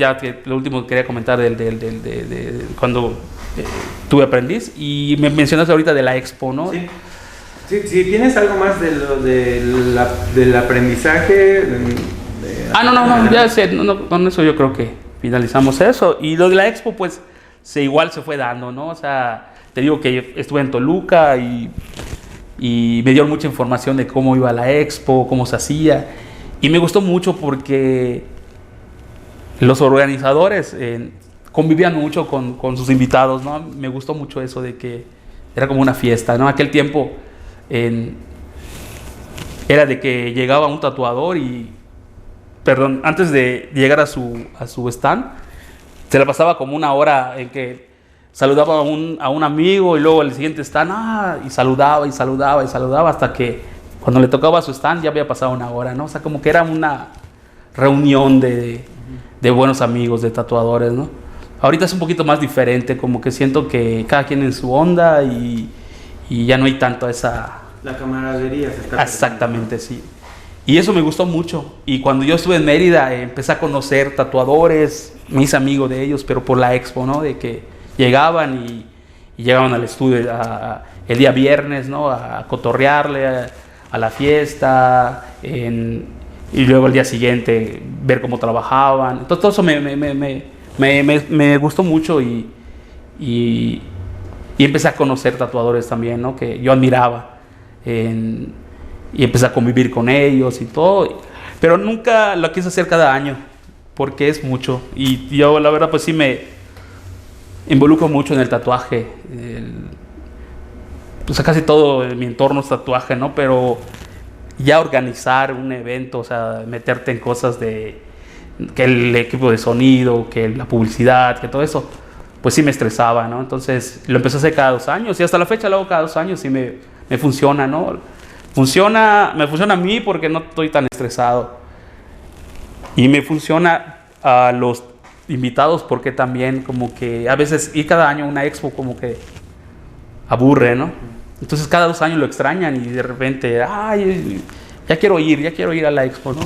Speaker 2: lo último que quería comentar de cuando tuve aprendiz. Y me mencionaste ahorita de la expo, ¿no?
Speaker 1: Sí. Si tienes algo más del aprendizaje.
Speaker 2: No, ya sé, con eso yo creo que finalizamos eso. Y lo de la expo, pues, igual se fue dando, ¿no? O sea, te digo que estuve en Toluca y me dio mucha información de cómo iba la expo, cómo se hacía. Y me gustó mucho porque los organizadores convivían mucho con sus invitados, ¿no? Me gustó mucho eso de que era como una fiesta, ¿no? Aquel tiempo era de que llegaba un tatuador antes de llegar a su stand, se la pasaba como una hora en que saludaba a un amigo y luego el siguiente stand, y saludaba hasta que cuando le tocaba su stand ya había pasado una hora, ¿no? O sea, como que era una reunión de buenos amigos, de tatuadores, ¿no? Ahorita es un poquito más diferente, como que siento que cada quien en su onda y ya no hay tanto esa...
Speaker 1: La camaradería se está...
Speaker 2: Exactamente, sí. Y eso me gustó mucho. Y cuando yo estuve en Mérida, empecé a conocer tatuadores, me hice amigo de ellos, pero por la expo, ¿no? De que llegaban y llegaban al estudio el día viernes, ¿no? A cotorrearle a la fiesta, y luego el día siguiente ver cómo trabajaban. Entonces todo eso me gustó mucho y empecé a conocer tatuadores también, ¿no? Que yo admiraba. Y empecé a convivir con ellos y todo, pero nunca lo quise hacer cada año porque es mucho y yo la verdad pues sí me involucro mucho en el tatuaje, pues casi todo mi entorno es tatuaje, ¿no? Pero ya organizar un evento, o sea, meterte en cosas de que el equipo de sonido, que la publicidad, que todo eso, pues sí me estresaba, ¿no? Entonces lo empecé a hacer cada 2 años y hasta la fecha lo hago cada 2 años y me funciona, ¿no? Me funciona a mí porque no estoy tan estresado. Y me funciona a los invitados porque también como que a veces ir cada año a una expo como que aburre, ¿no? Entonces cada 2 años lo extrañan y de repente, ya quiero ir a la expo, ¿no?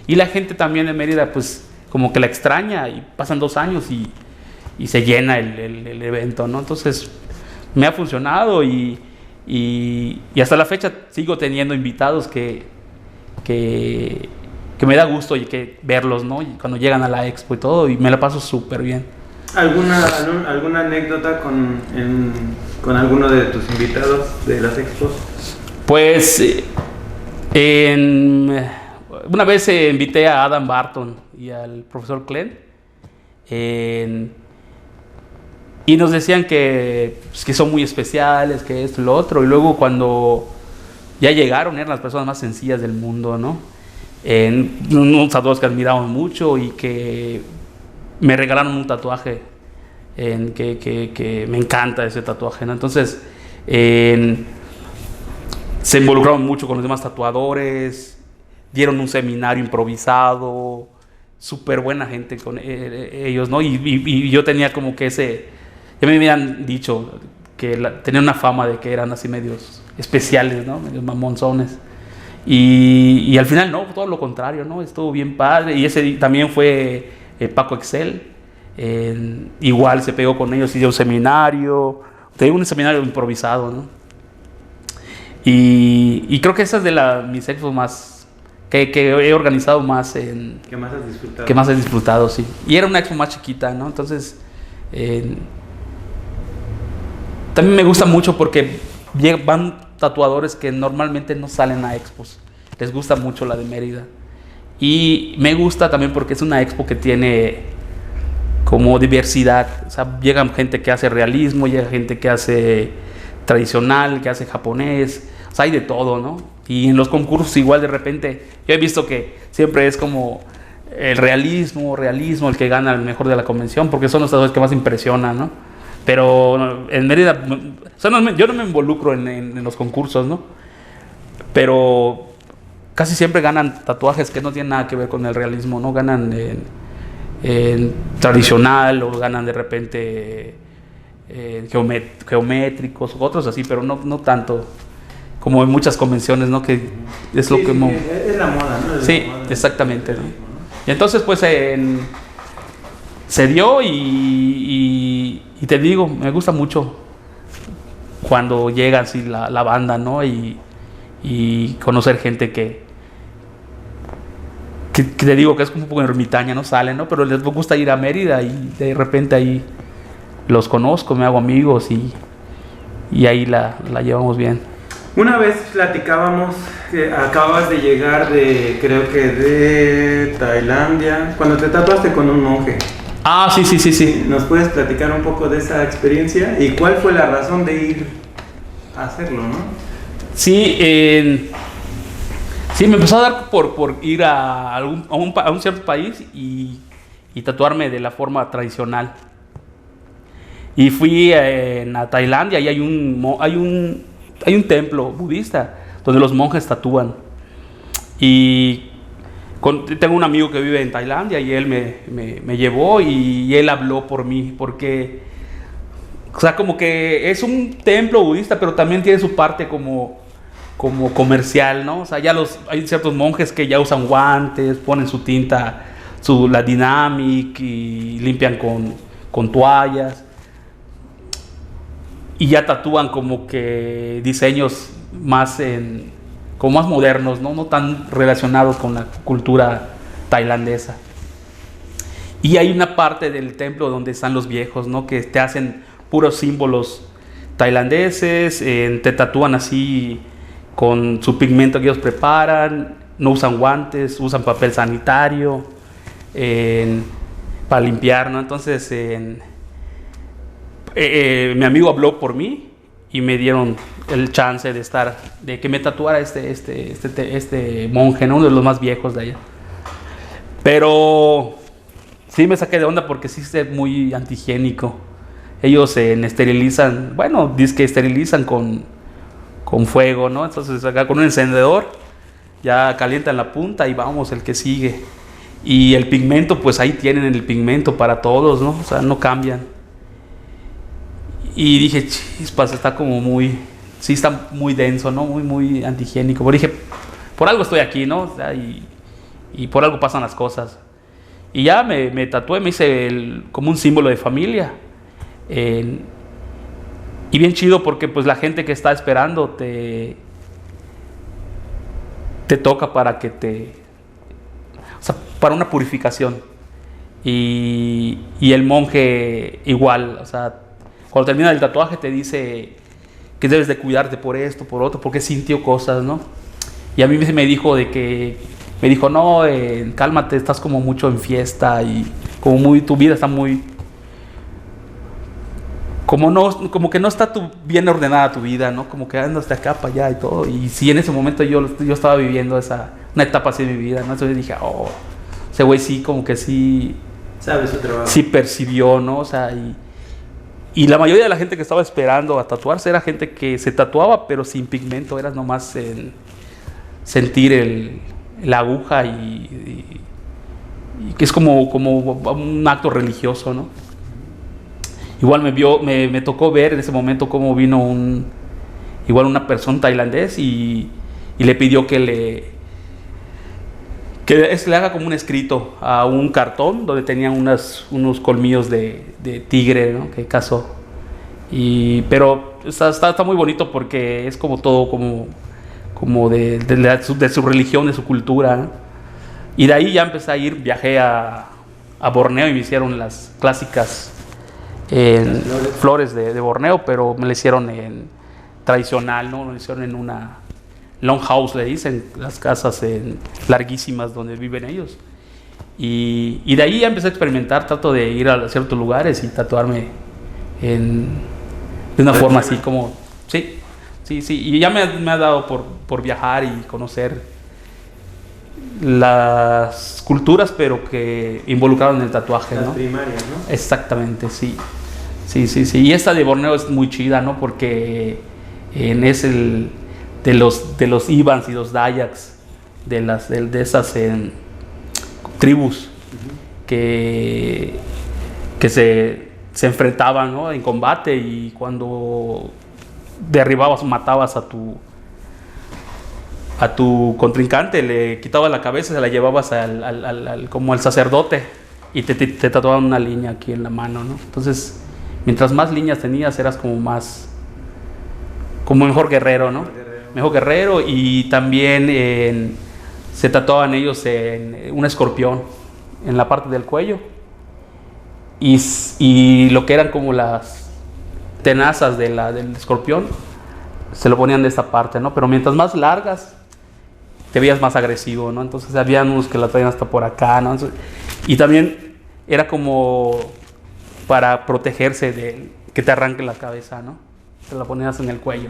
Speaker 2: Y la gente también en Mérida, pues, como que la extraña y pasan 2 años y se llena el evento, ¿no? Entonces, me ha funcionado y hasta la fecha sigo teniendo invitados que me da gusto y que verlos, ¿no? Y cuando llegan a la expo y todo, y me la paso súper bien.
Speaker 1: ¿Alguna anécdota con alguno de tus invitados de las expos?
Speaker 2: Pues una vez invité a Adam Barton y al profesor Klein y nos decían que son muy especiales, que esto y lo otro, y luego cuando ya llegaron eran las personas más sencillas del mundo, ¿no? Unos tatuadores que admiramos mucho y que me regalaron un tatuaje que me encanta ese tatuaje, ¿no? Entonces se involucraron mucho con los demás tatuadores, dieron un seminario improvisado, súper buena gente con ellos, ¿no? Y yo tenía como que ya me habían dicho que tenían una fama de que eran así medios especiales, ¿no? Medios mamonzones. Y al final no, todo lo contrario, ¿no? Estuvo bien padre. Y ese también fue Paco Excel. Igual se pegó con ellos y dio un seminario. Tenía un seminario improvisado, ¿no? Y creo que esa es de mis expos más que he organizado más
Speaker 1: ¿Qué más has disfrutado?
Speaker 2: Que más he disfrutado, sí. Y era una expo más chiquita, ¿no? Entonces también me gusta mucho porque van tatuadores que normalmente no salen a expos. Les gusta mucho la de Mérida. Y me gusta también porque es una expo que tiene como diversidad. O sea, llegan gente que hace realismo, llega gente que hace tradicional, que hace japonés. O sea, hay de todo, ¿no? Y en los concursos igual de repente, yo he visto que siempre es como el realismo el que gana el mejor de la convención, porque son los tatuadores que más impresionan, ¿no? Pero en Mérida, o sea, yo no me involucro en los concursos, ¿no? Pero casi siempre ganan tatuajes que no tienen nada que ver con el realismo, ¿no? Ganan en tradicional o ganan de repente geométricos, otros así, pero no tanto como en muchas convenciones, ¿no? Que es lo que...
Speaker 1: es la moda, ¿no?
Speaker 2: Sí, exactamente, ¿no? Y entonces pues se dio y te digo, me gusta mucho cuando llega así la banda, ¿no? Y conocer gente que te digo que es como un poco ermitaña, no sale, ¿no? Pero les gusta ir a Mérida y de repente ahí los conozco, me hago amigos y ahí la llevamos bien.
Speaker 1: Una vez platicábamos que acabas de llegar creo que de Tailandia, cuando te tatuaste con un monje.
Speaker 2: Ah, sí.
Speaker 1: ¿Nos puedes platicar un poco de esa experiencia? ¿Y cuál fue la razón de ir a hacerlo, no?
Speaker 2: Sí, me empezó a dar por ir a un cierto país y tatuarme de la forma tradicional. Y fui a Tailandia y hay un templo budista donde los monjes tatúan. Y tengo un amigo que vive en Tailandia y él me llevó y él habló por mí porque, o sea, como que es un templo budista, pero también tiene su parte como comercial, ¿no? O sea, hay ciertos monjes que ya usan guantes, ponen su tinta, la Dynamic y limpian con toallas. Y ya tatúan como que diseños como más modernos, ¿no? No tan relacionados con la cultura tailandesa. Y hay una parte del templo donde están los viejos, ¿no? Que te hacen puros símbolos tailandeses, te tatúan así con su pigmento que ellos preparan, no usan guantes, usan papel sanitario para limpiar, ¿no? Entonces mi amigo habló por mí y me dieron el chance de que me tatuara este monje, ¿no? Uno de los más viejos de allá. Pero sí me saqué de onda porque sí es muy antihigiénico. Ellos esterilizan, dicen que esterilizan con fuego, ¿no? Entonces acá con un encendedor ya calientan la punta y vamos, el que sigue. Y el pigmento, pues ahí tienen el pigmento para todos, ¿no? O sea, no cambian. Y dije, chispas, está muy denso, ¿no? Muy antihigiénico. Pero dije, por algo estoy aquí, ¿no? O sea, y y por algo pasan las cosas. Y ya me tatué, me hice como un símbolo de familia. Y bien chido porque pues la gente que está esperando te toca para que o sea, para una purificación. Y el monje igual, o sea, cuando termina el tatuaje te dice que debes de cuidarte por esto, por otro, porque sintió cosas, ¿no? Y a mí me dijo no, cálmate, estás como mucho en fiesta y tu vida está muy, como que no está bien ordenada tu vida, ¿no? Como que andas de acá para allá y todo. Y sí, en ese momento yo estaba viviendo una etapa así de mi vida, ¿no? Entonces dije, ese güey sí, como que sí
Speaker 1: sabe su trabajo.
Speaker 2: Sí percibió, ¿no? O sea, y la mayoría de la gente que estaba esperando a tatuarse era gente que se tatuaba, pero sin pigmento, era nomás sentir la aguja y que es como un acto religioso, ¿no? Igual me tocó ver en ese momento cómo vino una persona tailandés y le pidió que le haga como un escrito a un cartón donde tenían unos colmillos de tigre, ¿no? Que cazó. Pero está muy bonito porque es como todo como de su religión, de su cultura, ¿no? Y de ahí ya empecé viajé a Borneo y me hicieron las clásicas flores de Borneo, pero me la hicieron tradicional, ¿no? Me la hicieron en una longhouse, le dicen, las casas larguísimas donde viven ellos. Y de ahí ya empecé a experimentar, trato de ir a ciertos lugares y tatuarme de una forma así como, sí, y ya me ha dado por viajar y conocer las culturas, pero que involucraron el tatuaje,
Speaker 1: las
Speaker 2: ¿no?
Speaker 1: primarias, ¿no?
Speaker 2: Exactamente, sí. Y esta de Borneo es muy chida, ¿no? Porque es de los Ibans y los Dayaks, de esas tribus que se enfrentaban, ¿no? En combate, y cuando derribabas o matabas a tu contrincante, le quitabas la cabeza, se la llevabas como al sacerdote y te tatuaban una línea aquí en la mano, ¿no? Entonces, mientras más líneas tenías, eras como mejor guerrero, ¿no? Mejor guerrero. Y también se tatuaban ellos en un escorpión en la parte del cuello, y lo que eran como las tenazas del escorpión se lo ponían de esta parte, ¿no? Pero mientras más largas te veías más agresivo, ¿no? Entonces habían unos que la traían hasta por acá, ¿no? Y también era como para protegerse de que te arranque la cabeza, ¿no? Te la ponías en el cuello.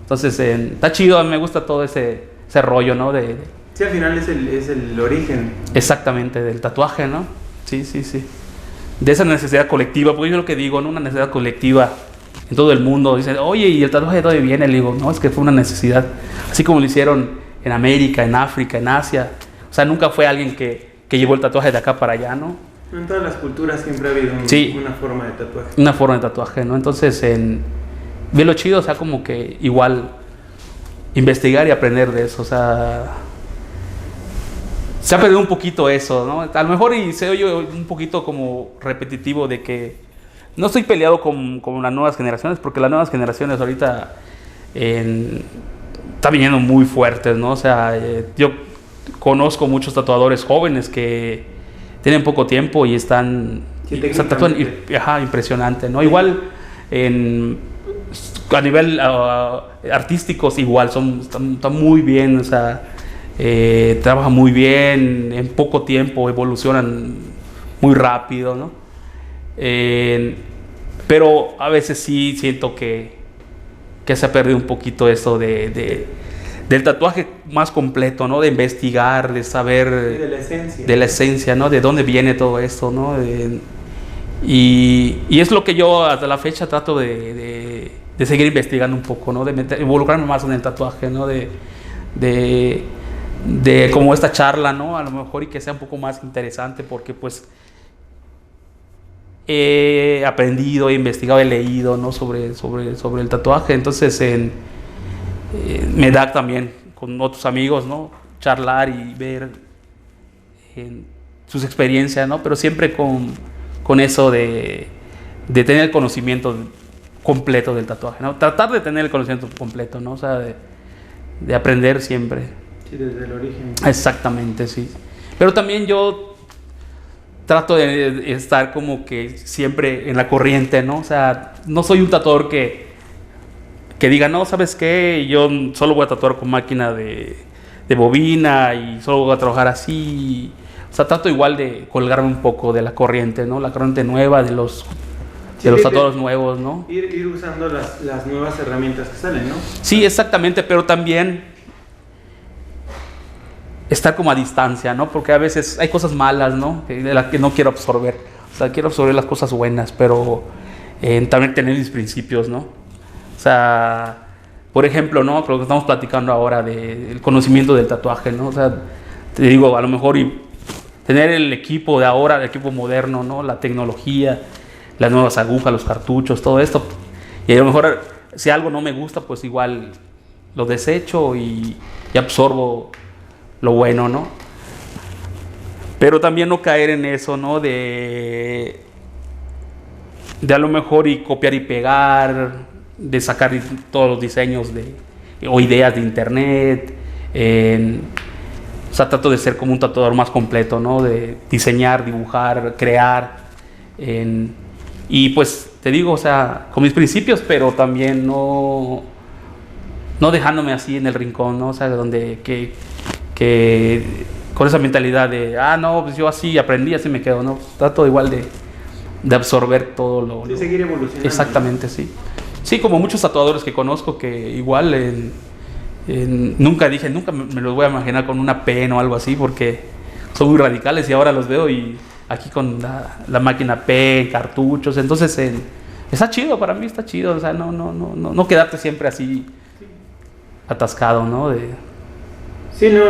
Speaker 2: Entonces está chido, me gusta todo ese rollo, ¿no?
Speaker 1: Sí, al final es el origen.
Speaker 2: Exactamente, del tatuaje, ¿no? Sí. De esa necesidad colectiva, porque yo lo que digo, ¿no? Una necesidad colectiva en todo el mundo. Dicen, oye, ¿y el tatuaje de dónde viene? Le digo, no, es que fue una necesidad. Así como lo hicieron en América, en África, en Asia. O sea, nunca fue alguien que llevó el tatuaje de acá para allá, ¿no?
Speaker 1: En todas las culturas siempre ha habido una forma de tatuaje.
Speaker 2: Una forma de tatuaje, ¿no? Entonces, bien lo chido, o sea, como que igual investigar y aprender de eso, o sea, se ha perdido un poquito eso, ¿no? A lo mejor y se oye un poquito como repetitivo de que no estoy peleado con las nuevas generaciones, porque las nuevas generaciones ahorita están viniendo muy fuertes, ¿no? O sea, yo conozco muchos tatuadores jóvenes que tienen poco tiempo y están tatuando, impresionante, ¿no? Igual a nivel artísticos igual están muy bien, o sea, trabajan muy bien, en poco tiempo evolucionan muy rápido, ¿no? Pero a veces sí siento que se ha perdido un poquito eso del tatuaje más completo, ¿no? De investigar, de saber de la esencia, ¿no? De dónde viene todo esto, ¿no? Y es lo que yo hasta la fecha trato de seguir investigando un poco, ¿no? De involucrarme más en el tatuaje, ¿no? De como esta charla, ¿no? A lo mejor, y que sea un poco más interesante, porque pues he aprendido, he investigado, he leído, ¿no? sobre el tatuaje. Entonces me da también con otros amigos, ¿no? Charlar y ver sus experiencias, ¿no? Pero siempre con eso de tener el conocimiento completo del tatuaje, ¿no? Tratar de tener el conocimiento completo, ¿no? O sea, de aprender siempre.
Speaker 1: Sí, desde el origen.
Speaker 2: Exactamente, sí. Pero también yo trato de estar como que siempre en la corriente, ¿no? O sea, no soy un tatuador que diga, no, ¿sabes qué? Yo solo voy a tatuar con máquina de bobina y solo voy a trabajar así. O sea, trato igual de colgarme un poco de la corriente, ¿no? La corriente nueva, de los tatuadores nuevos, ¿no?
Speaker 1: Ir usando las nuevas herramientas que salen, ¿no?
Speaker 2: Sí, exactamente, pero también estar como a distancia, ¿no? Porque a veces hay cosas malas, ¿no? De las que no quiero absorber. O sea, quiero absorber las cosas buenas, pero también tener mis principios, ¿no? O sea, por ejemplo, ¿no? Lo que estamos platicando ahora del conocimiento del tatuaje, ¿no? O sea, te digo, a lo mejor tener el equipo de ahora, el equipo moderno, ¿no? La tecnología, las nuevas agujas, los cartuchos, todo esto. Y a lo mejor si algo no me gusta, pues igual lo desecho y absorbo lo bueno, ¿no? Pero también no caer en eso, ¿no? De a lo mejor y copiar y pegar, de sacar todos los diseños o ideas de internet. O sea, trato de ser como un tatuador más completo, ¿no? De diseñar, dibujar, crear. Y pues te digo, o sea, con mis principios, pero también no dejándome así en el rincón, ¿no? O sea, donde que con esa mentalidad de, no, pues yo así aprendí, así me quedo, ¿no? Trato igual de absorber todo lo...
Speaker 1: Sí, seguir evolucionando.
Speaker 2: Exactamente, sí. Sí, como muchos tatuadores que conozco que igual nunca me los voy a imaginar con una pen o algo así, porque son muy radicales y ahora los veo y aquí con la máquina pen, cartuchos, entonces está chido, para mí está chido, o sea, no quedarte siempre así atascado, ¿no?
Speaker 1: Sí, no,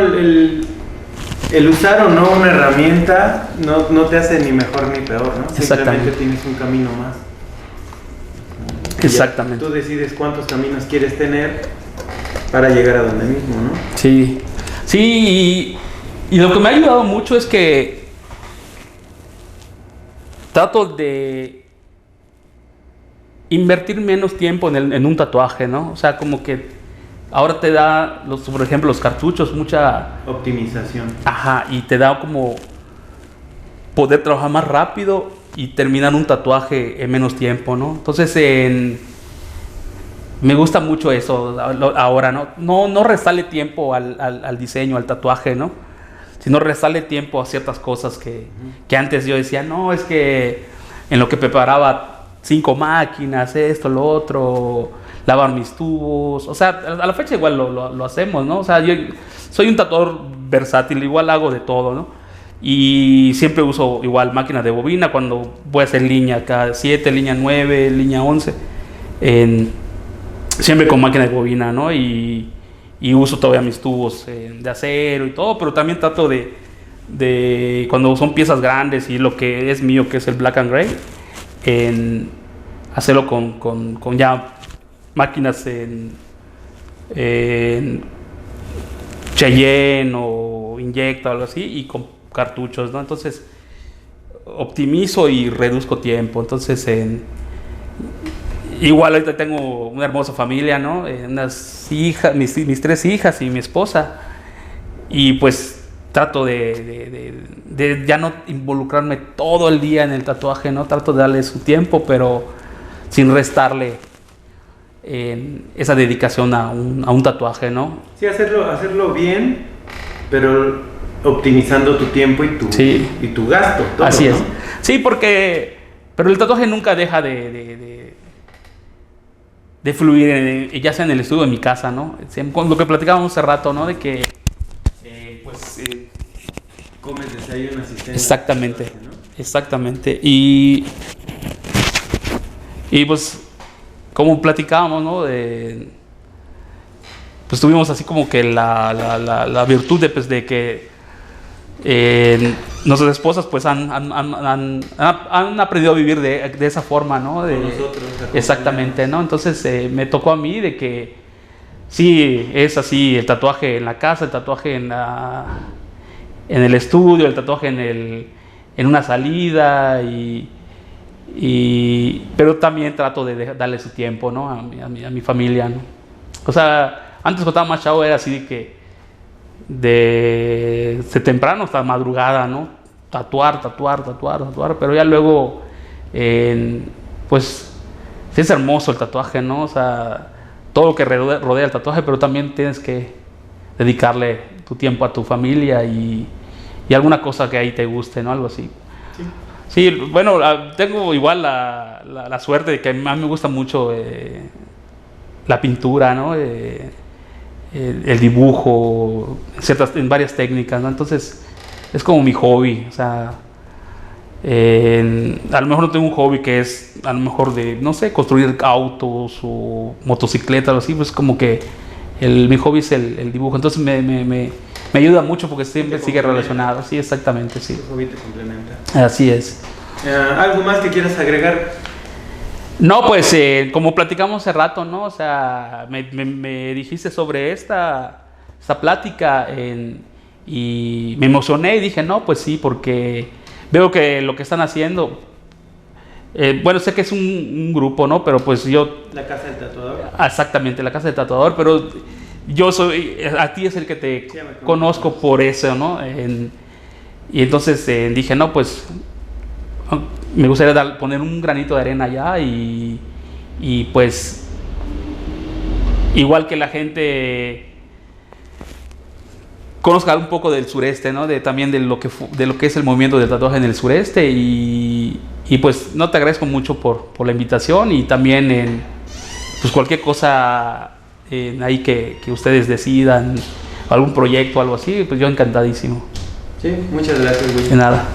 Speaker 1: el usar o no una herramienta no te hace ni mejor ni peor, ¿no? Simplemente tienes un camino más.
Speaker 2: Exactamente.
Speaker 1: Tú decides cuántos caminos quieres tener para llegar a donde mismo, ¿no?
Speaker 2: Sí, sí, y lo que me ha ayudado mucho es que trato de invertir menos tiempo en un tatuaje, ¿no? O sea, como que ahora te da, por ejemplo, los cartuchos, mucha...
Speaker 1: optimización.
Speaker 2: Ajá, y te da como poder trabajar más rápido y terminar un tatuaje en menos tiempo, ¿no? Entonces, me gusta mucho eso ahora, ¿no? No restarle tiempo al diseño, al tatuaje, ¿no? Sino restarle tiempo a ciertas cosas que antes yo decía, no, es que en lo que preparaba 5 máquinas, esto, lo otro, lavar mis tubos, o sea, a la fecha igual lo hacemos, ¿no? O sea, yo soy un tatuador versátil, igual hago de todo, ¿no? Y siempre uso igual máquinas de bobina cuando voy a hacer línea acá, 7, línea 9, línea 11, siempre con máquina de bobina, ¿no? Y uso todavía mis tubos de acero y todo, pero también trato de cuando son piezas grandes y lo que es mío, que es el black and gray, hacerlo con ya máquinas en Cheyenne o Inyecta o algo así, y con cartuchos, ¿no? Entonces optimizo y reduzco tiempo. Entonces igual ahorita tengo una hermosa familia, ¿no? Unas hijas, mis 3 hijas y mi esposa, y pues trato de ya no involucrarme todo el día en el tatuaje, ¿no? Trato de darle su tiempo, pero sin restarle esa dedicación a un tatuaje, ¿no?
Speaker 1: Sí, hacerlo bien, pero optimizando tu tiempo y tu gasto. Todo,
Speaker 2: así es.
Speaker 1: ¿no?
Speaker 2: Sí, pero el tatuaje nunca deja de fluir, ya sea en el estudio o en mi casa, ¿no? Con lo que platicábamos hace rato, ¿no? De que,
Speaker 1: comes, desayunas y cenas.
Speaker 2: Exactamente,
Speaker 1: ¿no?
Speaker 2: exactamente. Y pues, como platicábamos, ¿no? Pues tuvimos así como que la virtud de que nuestras esposas pues han aprendido a vivir de esa forma, ¿no?
Speaker 1: Con nosotros.
Speaker 2: Exactamente, ¿no? Entonces me tocó a mí de que sí, es así, el tatuaje en la casa, el tatuaje en el estudio, el tatuaje en una salida, pero también trato de darle su tiempo, ¿no? a mi familia, ¿no? O sea, antes cuando estaba más chavo era así de que de temprano hasta madrugada, ¿no? Tatuar, pero ya luego, pues, sí es hermoso el tatuaje, ¿no? O sea, todo lo que rodea el tatuaje, pero también tienes que dedicarle tu tiempo a tu familia y alguna cosa que ahí te guste, ¿no? Algo así. Sí. Sí, bueno, tengo igual la suerte de que a mí me gusta mucho la pintura, ¿no? El dibujo, en varias técnicas, ¿no? Entonces, es como mi hobby. O sea, a lo mejor no tengo un hobby que es, a lo mejor de, no sé, construir autos o motocicletas o así, pues como que mi hobby es el dibujo. Entonces, me ayuda mucho porque siempre sigue relacionado. Sí, exactamente, sí.
Speaker 1: Tu hobby te complementa.
Speaker 2: Así es.
Speaker 1: ¿Algo más que quieras agregar?
Speaker 2: No, pues como platicamos hace rato, ¿no? O sea, me dijiste sobre esta plática y me emocioné y dije, no, pues sí, porque veo que lo que están haciendo, bueno, sé que es un grupo, ¿no? Pero pues yo...
Speaker 1: La Casa del Tatuador.
Speaker 2: Exactamente, la Casa del Tatuador, pero a ti es el que te conozco por eso, ¿no? Y entonces dije, no, pues... me gustaría poner un granito de arena allá y pues igual que la gente conozca un poco del sureste, ¿no? También de lo que es el movimiento del tatuaje en el sureste y pues no, te agradezco mucho por la invitación y también pues cualquier cosa ahí que ustedes decidan, algún proyecto o algo así, pues yo encantadísimo.
Speaker 1: Sí, muchas gracias, Luis.
Speaker 2: De nada.